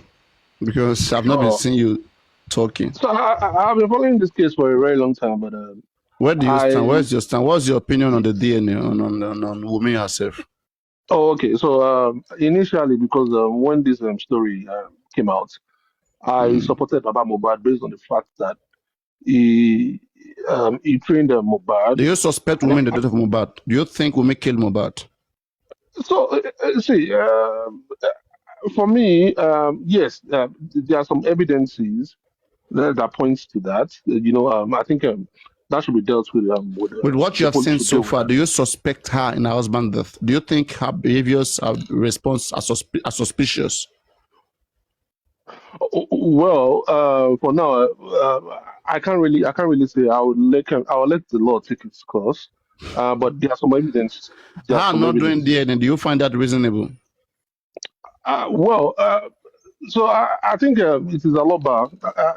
Because I've not been So, seeing you talking. I've been following this case for a very long time, but Where do you stand? I Where's your stand? What's your opinion on the DNA on Wumi herself? oh okay. So initially, because when this story came out, I supported Baba Mohbad based on the fact that he trained Do Mohbad. you suspect Wumi in the death of Mohbad? Do you think Wumi killed Mohbad? So see, for me, yes, there are some evidences that points to that. I think that should be dealt with With what you the have police seen should so deal with far, that. do you suspect her in her husband's death? Do you think her behaviors, her response are suspicious? Well, for now, I can't really say. I will let the law take its course. But there are some evidence. There are Her some not doing evidence. DNA, do you find that reasonable? Well, so I think it is Aloba.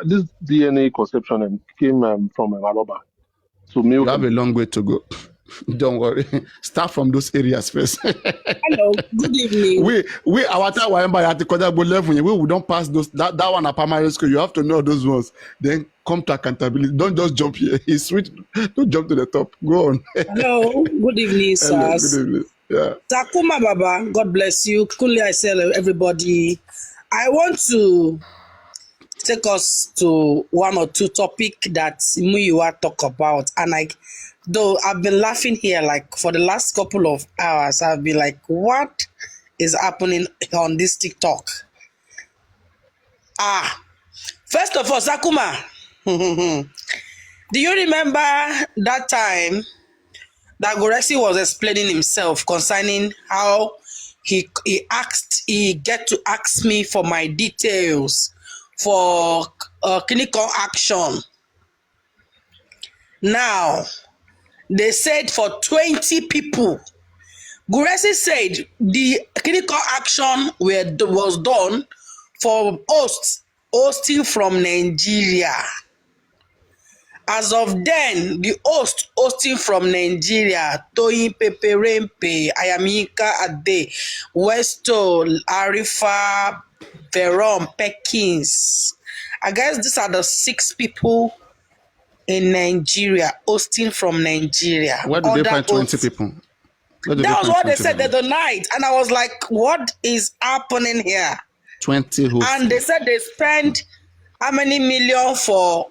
This DNA conception came from Aloba to You milk have and a long way to go. Don't worry. Start from those areas first. Hello, good evening. we our time we at the level. We don't pass those that one at primary school. You have to know those ones. Then come to accountability. Don't just jump here. It's sweet. Don't jump to the top. Go on. Hello, good evening, Hello. Good sirs. evening. Yeah. Takuma Baba, God bless you. Kunle, I say hello, everybody. I want to take us to one or two topic that Muyiwa talk about, and though I've been laughing here like for the last couple of hours, I've been like, what is happening on this TikTok? First of all, Sakuma, do you remember that time that Gorexi was explaining himself concerning how he get to ask me for my details for clinical action. Now they said for 20 people. Gorexi said the clinical action was done for hosting from Nigeria. As of then, the hosting from Nigeria, Toyin Peperempe, Ayamika Ade, Westo, Arifa, Veron, Perkins. I guess these are the 6 people in Nigeria, hosting from Nigeria. Where do they find 20 people? Where do they That was find what they 20 said the people? other night. And I was like, what is happening here? 20 hosts. And they said they spent how many million for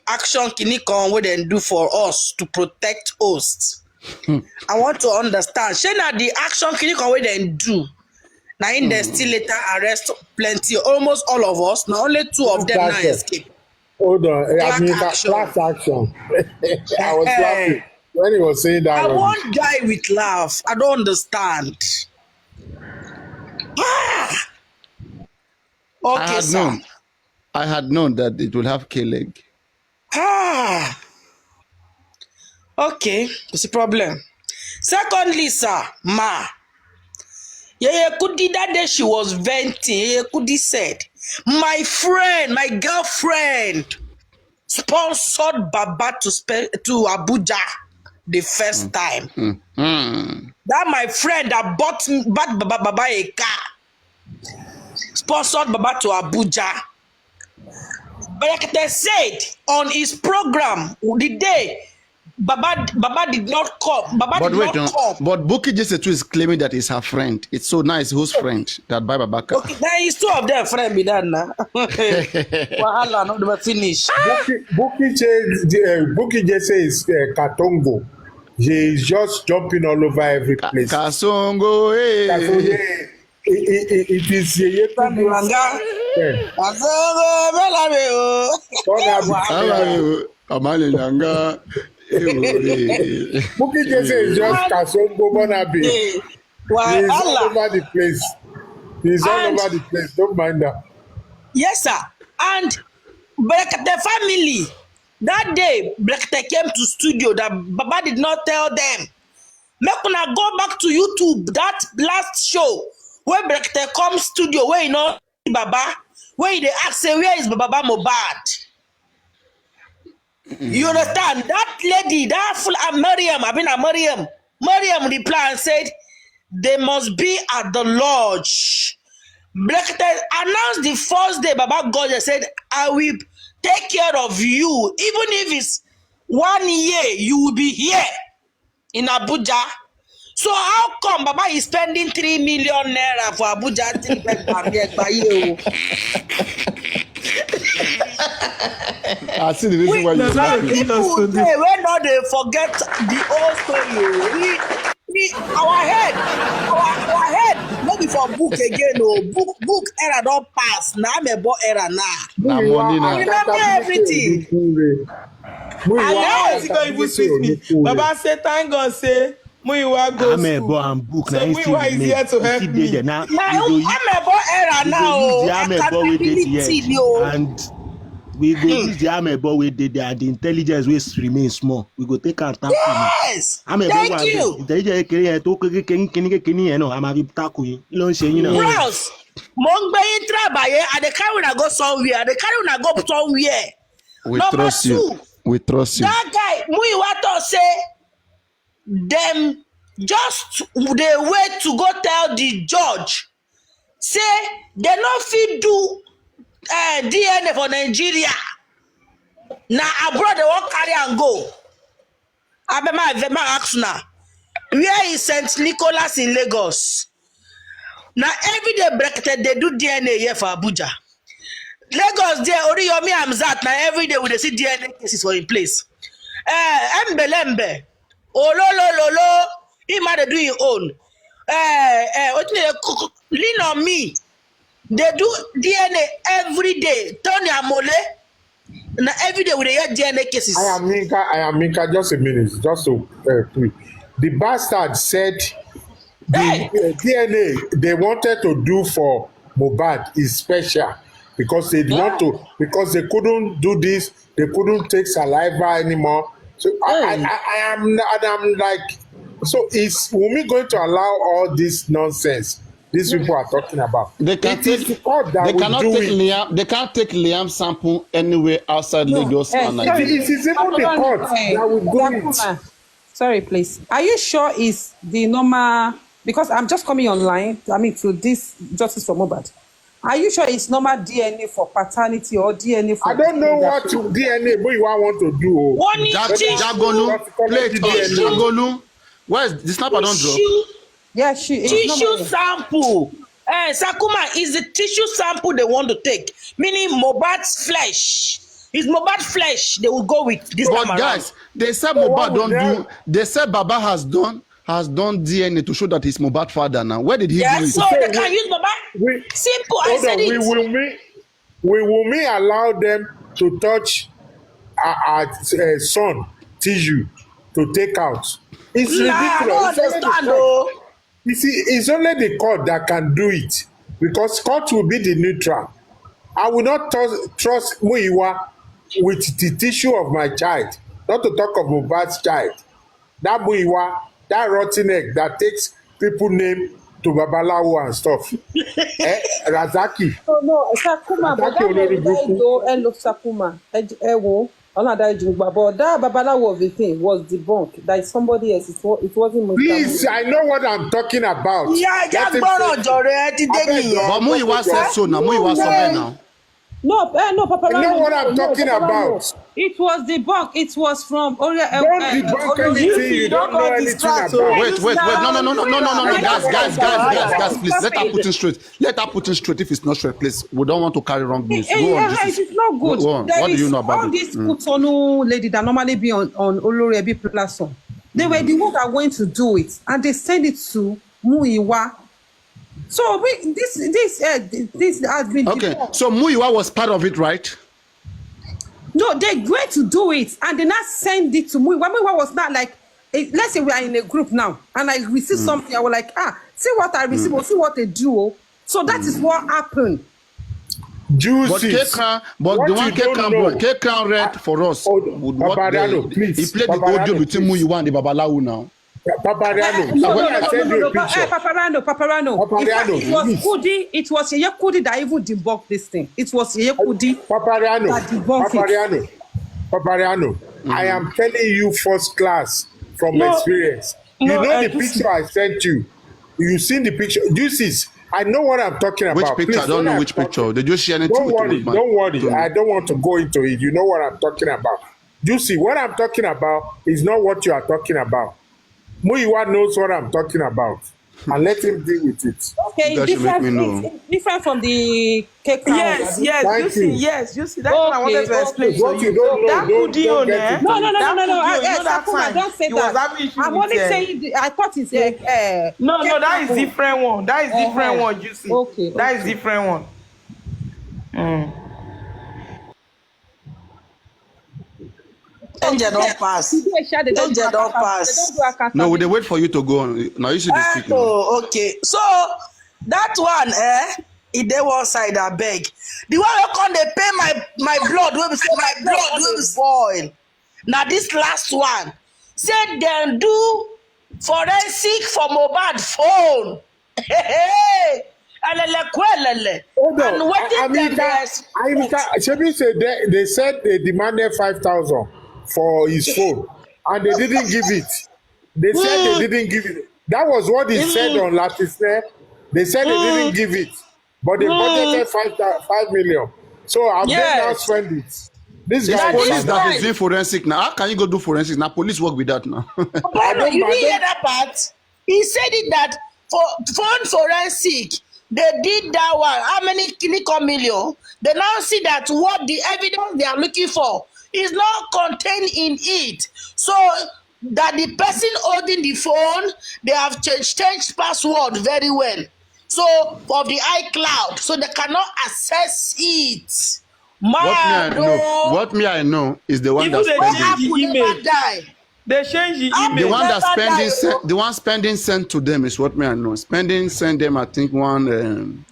action kinikon wey dem do for us to protect hosts. I want to understand. Shey na the action kinikon wey dem do na im dem still later arrest plenty, almost all of us. Na only 2 of them now escape. Hold on. Class Action. I was laughing when he was saying that. I wan die with laugh. I don't understand. Okay, sir. I had known that it would have K-leg. Okay, what's the problem? Secondly, sir, Yeye Kudi, that day she was venting. Yeye Kudi said, my friend, my girlfriend sponsored Baba to Abuja the first time. That my friend that bought Baba a car sponsored Baba to Abuja. But like they said on his program, the day Baba did not come. Baba did not come. But Buki Jesetu is claiming that he's her friend. It's so nice. Whose friend? That buy Babaka. Okay, there is 2 of them friend be that now. Wahala not never finish. Buki Jesse is Katongo. He is just jumping all over every place. Kasongo, hey. It is Kasongo, Buki Jesse is just Kasongo Bonabi. He's all over the place. He's all over the place. Don't mind that. Yes, sir. And the family, that day, Brekete came to studio that Baba did not tell them Make una go back to YouTube. That last show where Brekte come studio where you know Baba, where they ask say where is Baba Mohbad? You understand? That lady, that full Mariam replied and said they must be at the lodge. Brekte announced the first day Baba God said, I will take care of you. Even if it's 1 year, you will be here in Abuja. So how come Baba is spending 3 million naira for Abuja? I see the reason why you're Some laughing. people say when not they forget the old story. Our head, not before book again. No book era don't pass. Now I'm a boy era now. Now money I now. remember everything. I know even sweet me. Baba say thank God say Muyiwa go I'm a school. boy and book. So Now you Muyiwa is here to help me. now. Now I'm a boy era We go now. use the amebo we did Accountability, here, yo. and we go use the amebo we did there, and the intelligence will remain small. We go take our tackle. Yes. Thank you. Intelligence kini no, I'm a tackle you. Don't say you know. Bros, Mongbe Trabaye, and the carry una go somewhere. The carry una go somewhere. We Number trust 2, you. We trust you. that guy Muyiwa say them just they wait to go tell the judge say they no fit do DNA for Nigeria. Now abroad they won't carry and go. Abema ask now, where is St. Nicholas in Lagos? Now every day Brekete they do DNA here for Abuja. Lagos there Oriyomi Amzat now every day we dey see DNA cases for in place. Embelembe, Ololololo, he might do his own. Lean on me. They do DNA every day. Tony Amole. Now every day we dey hear DNA cases. I am Minka, just a minute, just to quick. The bastard said the DNA they wanted to do for Mohbad is special because they want to, because they couldn't do this, they couldn't take saliva anymore. So I'm like, so is Wunmi going to allow all this nonsense these people are talking about? They can take. They cannot take Liam. They can't take Liam sample anywhere outside Lagos and Nigeria. It is even the court that will do it. Sorry, please. Are you sure it's the normal? Because I'm just coming online. I mean, to this Justice for Mohbad. Are you sure it's normal DNA for paternity or DNA for? I don't know what DNA you want to do. Jagonu, plate Jagonu. Where is the snapper? Don't drop. Yeah, she tissue sample. Sakuma is the tissue sample they want to take, meaning Mohbad's flesh. It's Mohbad flesh they will go with this time around. But guys, they said Mohbad don't do. They said Baba has done DNA to show that he's Mohbad father now. Where did he do it? So they can use Baba. Simple. I said it. Will me allow them to touch our son tissue to take out? It's ridiculous. I don't understand though. You see, it's only the court that can do it because court will be the neutral. I will not trust Muyiwa with the tissue of my child, not to talk of Mohbad's child. That Muyiwa, that rotten egg that takes people name to Babalawo and stuff. Razaki. Oh no, Sakuma, but that Sakuma. But that Babalawo of the thing was debunked. That is somebody else. It wasn't Mohbad. Please, I know what I'm talking about. Yeah, just borrow Jore. But Muyiwa said so now. Muyiwa said now. No, Papa. I know what I'm talking about. It was debunked. It was from Don't debunk anything you don't know anything about. Wait. No, guys, please. Let her put it straight. Let her put it straight if it's not straight, please. We don't want to carry wrong news. Go on, it is not good. Go on. What do you know about all it? these Kutonu lady that normally be on Olorebi platform. They were the ones that went to do it, and they send it to Muyiwa. So this has been okay. So Muyiwa was part of it, right? No, they went to do it, and they not send it to Muyiwa. Muyiwa was not like, let's say we are in a group now, and I receive something. I was like, see what I receive, or see what they do. So that is what happened. Juices. But the one K-Crown read for us. He played the audio between Muyiwa and the Babalawo now. Papariano. No, When no, I no, no, send no, you no, a picture, Paparano. In fact, Papariano, it was please. Kudi. It was Yeye Kudi that even debunked this thing. It was Yeye Kudi Papariano, that debunked it. Papariano. I am telling you first class from No, experience. You no, know the Juicy. picture I sent you. You seen the picture. Juices. I know what I'm talking Which about. picture? I Please, don't when know I'm which talking, picture. Did you share anything don't with worry, my don't worry. Tony? I don't want to go into it. You know what I'm talking about. Juicy, what I'm talking about is not what you are talking about. Muyiwa knows what I'm talking about. And let him deal with it. Okay, You guys should make me know. it's different from the cake one. Yes, yes, Thank Juicy, you. yes, Juicy. That's what I wanted to explain to What you you. don't know, That don't Kudion, get eh? into it. That Kudion, you know that Sakuma, time don't say he was that. having issue I'm with only saying, I thought it's a No, cake that is one. different one. That is different one, Juicy. Okay, That is different one. Danger don't pass. They don't do Danger don't They pass. don't do accountability. No, they wait for you to go on. Now you should be speaking. Oh, okay. So that one, it dey one side, I beg. The one you come dey pay my blood, wey be say my blood wey be boil. Now this last one, say dem do forensic for Mohbad phone. Alele. Hold And on. wetin dem dey expect. Shebi said they said they demanded 5,000 for his phone and they didn't give it. They said they didn't give it. That was what he said on Latisne. They said they didn't give it, but they budgeted 5 million. So have they now Yes. spent it? This It's guy police is that is doing forensic now. How can you go do forensics? Now police work with that now. But you didn't hear that part. He said it that for phone forensic, they did that one. How many clinical million? They now see that what the evidence they are looking for is not contained in it. So that the person holding the phone, they have changed password very well. So of the iCloud, so they cannot access it. What me I know is the one Even that they spending. change the Never image. die. They change the I'm The image. one that never spending die, the one spending sent to them is what me I know. Spending sent them I think one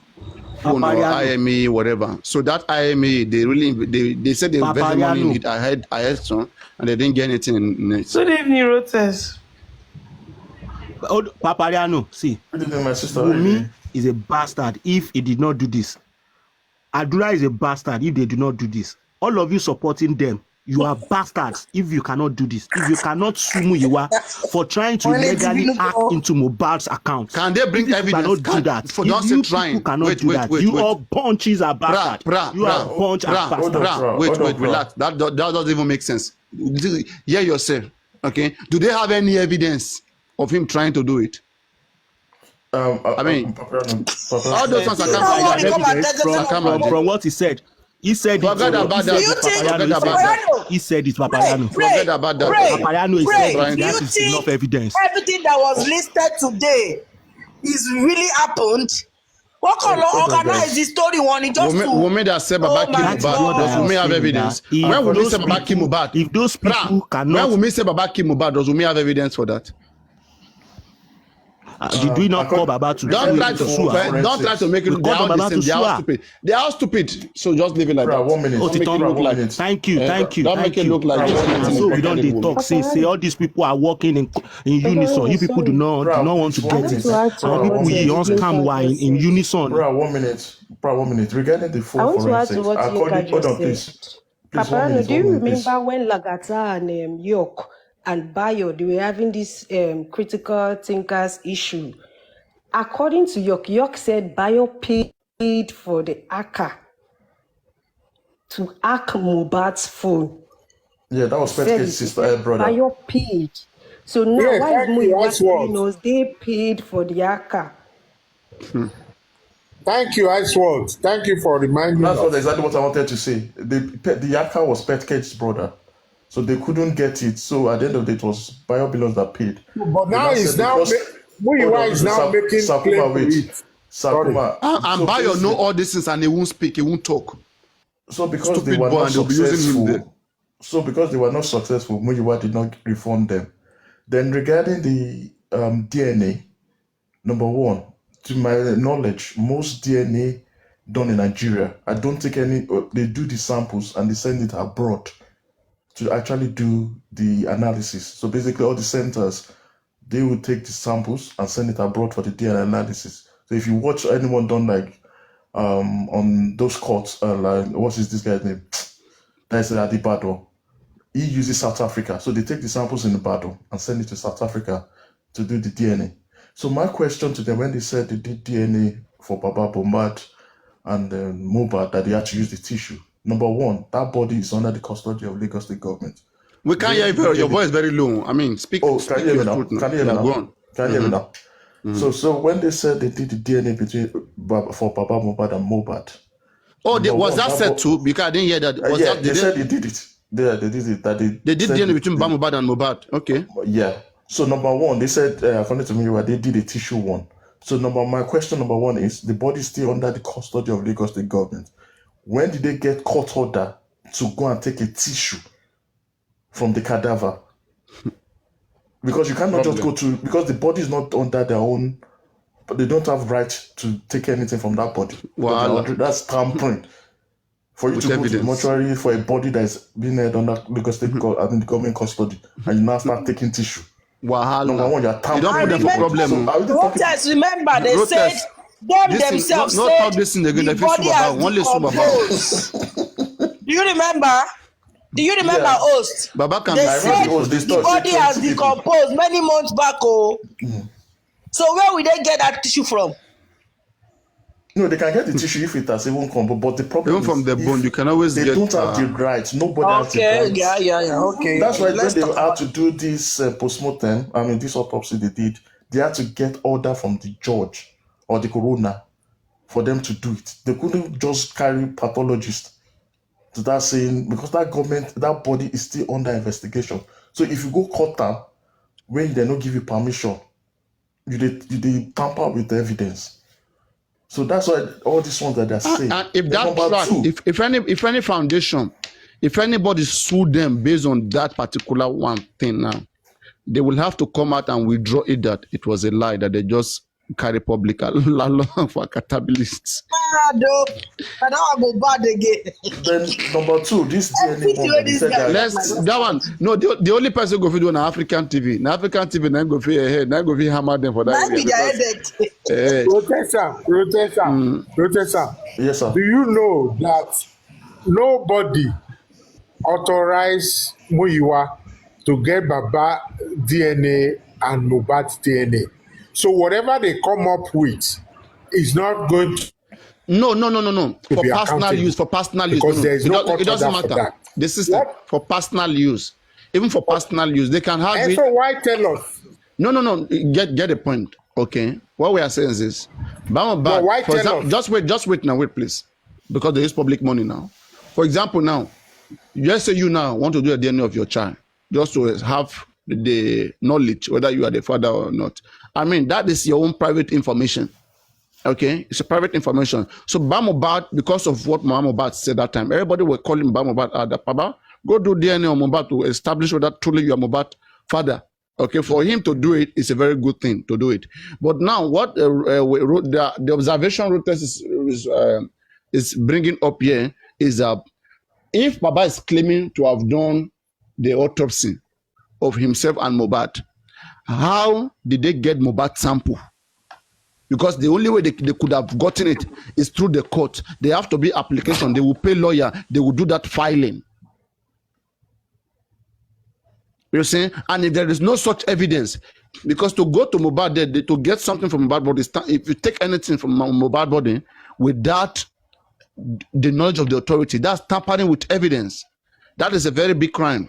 phone or Papariano. IME whatever. So that IME they said they invested money in it. I had some and they didn't get anything in it. Good evening, Rotes. Papariano, see, Good evening, my sister. Wumi is a bastard if he did not do this. Adura is a bastard if they do not do this. All of you supporting them, you are bastards if you cannot do this. If you cannot sue Muyiwa for trying to legally hack into Mohbad's account. Can they bring evidence? Cannot do that. For If don't you say trying. cannot Wait, do wait, that. wait, You wait. all bunches are bastards. You are a bunch of bastards. Wait, relax. That doesn't even make sense. Hear yourself. Okay. Do they have any evidence of him trying to do it? I mean, all those ones are from what he said. He said forget about that. He said it's Papariano. Forget about that. Papariano is saying that is enough evidence. Everything that was listed today is really happened. What can organize the story one? It just Wumi that said Baba Mohbad. Does Wumi have evidence? When Wumi say Baba Mohbad, if those people cannot, when Wumi say Baba Mohbad, does Wumi have evidence for that? Did we not call Baba to don't try to make it they are stupid. They are stupid. So just leave it like that. 1 minute. Don't make it look like. Thank you. Don't make it look like. So we don't talk. Say all these people are working in unison. You people do not want to get it. And people you don't scam in unison. 1 minute. 1 minute. Regarding the full forensics, hold on, please. Papariano, do you remember when Lagata and York and Bayo, they were having this critical thinkers issue? According to York said Bayo paid for the hacker to hack Mohbad's phone. Yeah, that was Pet's sister, brother. Bayo paid. So now, why is Muyiwa telling us they paid for the hacker? Thank you, Iceworld. Thank you for reminding us. That's exactly what I wanted to say. The hacker was Pet's brother. So they couldn't get it. So at the end of the day, it was BioBillions that paid. But now Muyiwa is now making claim to it. Sakuma. And Bayo know all these things and he won't speak, he won't talk. So because they were not successful, because they were not successful, Muyiwa did not refund them. Then regarding the DNA, number one, to my knowledge, most DNA done in Nigeria, I don't think they do the samples and they send it abroad to actually do the analysis. So basically all the centers they will take the samples and send it abroad for the DNA analysis. So if you watch anyone done like on those courts, like what is this guy's name? That's Adibado. He uses South Africa. So they take the samples in the battle and send it to South Africa to do the DNA. So my question to them when they said they did DNA for Baba Bombard and Mohbad, that they had to use the tissue. Number one, that body is under the custody of Lagos State government. We can't hear you. Your voice is very low. I mean, speak. Oh, speak can you hear me your now? truth Can you hear me Yeah, now? go on. Can you hear me now? So when they said they did the DNA between for Baba Mohbad and Mohbad. Oh, number was one, that said too? Because I didn't hear that. Was yeah, that they said they did it. They did it. That they did said DNA between Mohbad and Mohbad. Okay. Yeah. So number one, they said according to me, they did a tissue one. So my question number one is the body is still under the custody of Lagos State government. When did they get court order to go and take a tissue from the cadaver? Because you cannot just go to, because the body is not under their own, but they don't have right to take anything from that body. Wow. That's tampering. For you With to go to the evidence. mortuary for a body that is being held under Lagos State the government custody, and you now start taking tissue. Wahala. Number one, you're tampering. You don't put them for problem. So are we talking? Protest, remember, they said Protest. them Listen, themselves not said talk this thing again. the They feel body super has bad. Only super decomposed. Do you remember? Do you remember, Yeah. host? Baba can They I said remember it was this the thought, body has 20 people. decomposed many months back. Oh, so where will they get that tissue from? No, they can get the tissue if it has even come, but the problem even from is the if bone, you can always they get. don't have the right. Nobody has the Okay, right. yeah. Okay. That's why when Let's they talk had about to do this post-mortem, I mean this autopsy they did, they had to get order from the judge or the coroner for them to do it. They couldn't just carry pathologist to that saying, because that body is still under investigation. So if you go court am, when they don't give you permission, you dey tamper with the evidence. So that's why all these ones that they're saying. And if Then that number track, two, if any foundation, if anybody sue them based on that particular one thing now, they will have to come out and withdraw it that it was a lie, that they just carry public for accountabilists. dope. And now I go bad again. then number two, this DNA bomb that they said that Let's that one. No, the only person go fit do na African TV. Na African TV na go fit ahead. Na go fit hammer them for that Might be area the because, headache. Protester. yes, sir. Do you know that nobody authorized Muyiwa to get Baba DNA and Mohbad DNA? So whatever they come up with is not going to no. For be personal accountable. use. For personal use. Because there is no court it doesn't order for matter. that. The system What? for personal use. Even for personal use, they can have And it. so why tell us? No. Get the point. Okay. What we are saying is this. No, why For tell example, us? just wait now, please. Because there is public money now. For example, now, let's say you now want to do a DNA of your child, just to have the knowledge whether you are the father or not. I mean, that is your own private information. Okay, it's a private information. So Mohbad, because of what Mohbad said that time, everybody were calling Mohbad the Papa. Go do DNA on Mohbad to establish whether truly you are Mohbad father. Okay, for him to do it is a very good thing to do it. But now, what the observation Reuters is bringing up here is if Baba is claiming to have done the autopsy of himself and Mohbad, how did they get Mohbad sample? Because the only way they could have gotten it is through the court. They have to be application. They will pay lawyer. They will do that filing. You see? And if there is no such evidence, because to go to Mohbad, to get something from Mohbad body, if you take anything from Mohbad body without the knowledge of the authority, that's tampering with evidence. That is a very big crime.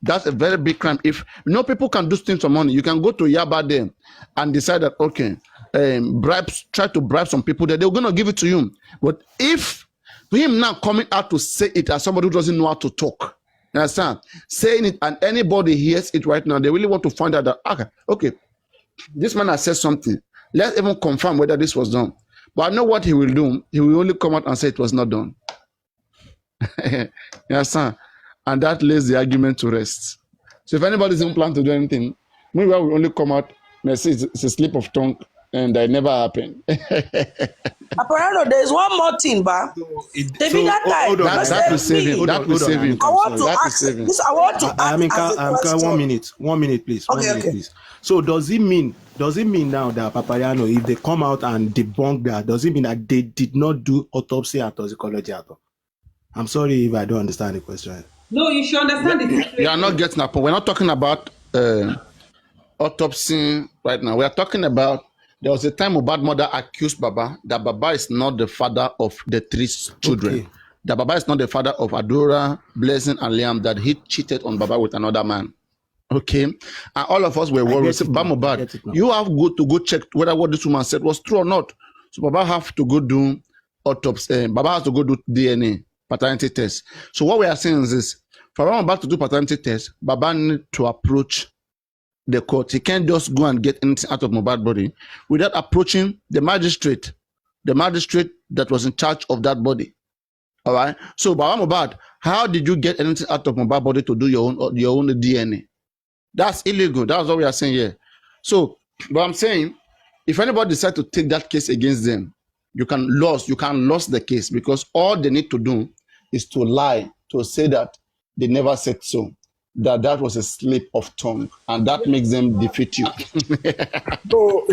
That's a very big crime. If people can do things for money, you can go to Yaba there and decide that okay, try to bribe some people that they're gonna give it to you. But if him now coming out to say it as somebody who doesn't know how to talk, you understand? Saying it and anybody hears it right now, they really want to find out that okay, this man has said something. Let's even confirm whether this was done. But I know what he will do. He will only come out and say it was not done. You understand? And that lays the argument to rest. So if anybody doesn't plan to do anything, maybe we will only come out and say it's a slip of tongue and that never happened. Apparently, there's one more thing, ba. Maybe that time. That will save him. That will save him. I want to ask this. I want to ask a question. 1 minute, please. Okay, 1 minute, please. So does it mean now that Papariano, if they come out and debunk that, does it mean that they did not do autopsy and toxicology at all? I'm sorry if I don't understand the question. No, you should understand it. You are not getting a point. We're not talking about autopsy right now. We are talking about, there was a time Mohbad mother accused Baba that Baba is not the father of the 3 children. Okay. That Baba is not the father of Adora, Blessing, and Liam, that he cheated on Baba with another man. Okay. And all of us were worried. Mohbad, you have to go check whether what this woman said was true or not. So Baba have to go do autopsy. Baba has to go do DNA, paternity test. So what we are saying is this. For Baba to do paternity test, Baba need to approach the court. He can't just go and get anything out of Mohbad's body without approaching the magistrate that was in charge of that body. All right. So, Baba Mohbad, how did you get anything out of Mohbad's body to do your own DNA? That's illegal. That's what we are saying here. So, but I'm saying, if anybody decides to take that case against them, you can lose the case, because all they need to do is to lie, to say that they never said so, that was a slip of tongue, and that makes them defeat you. So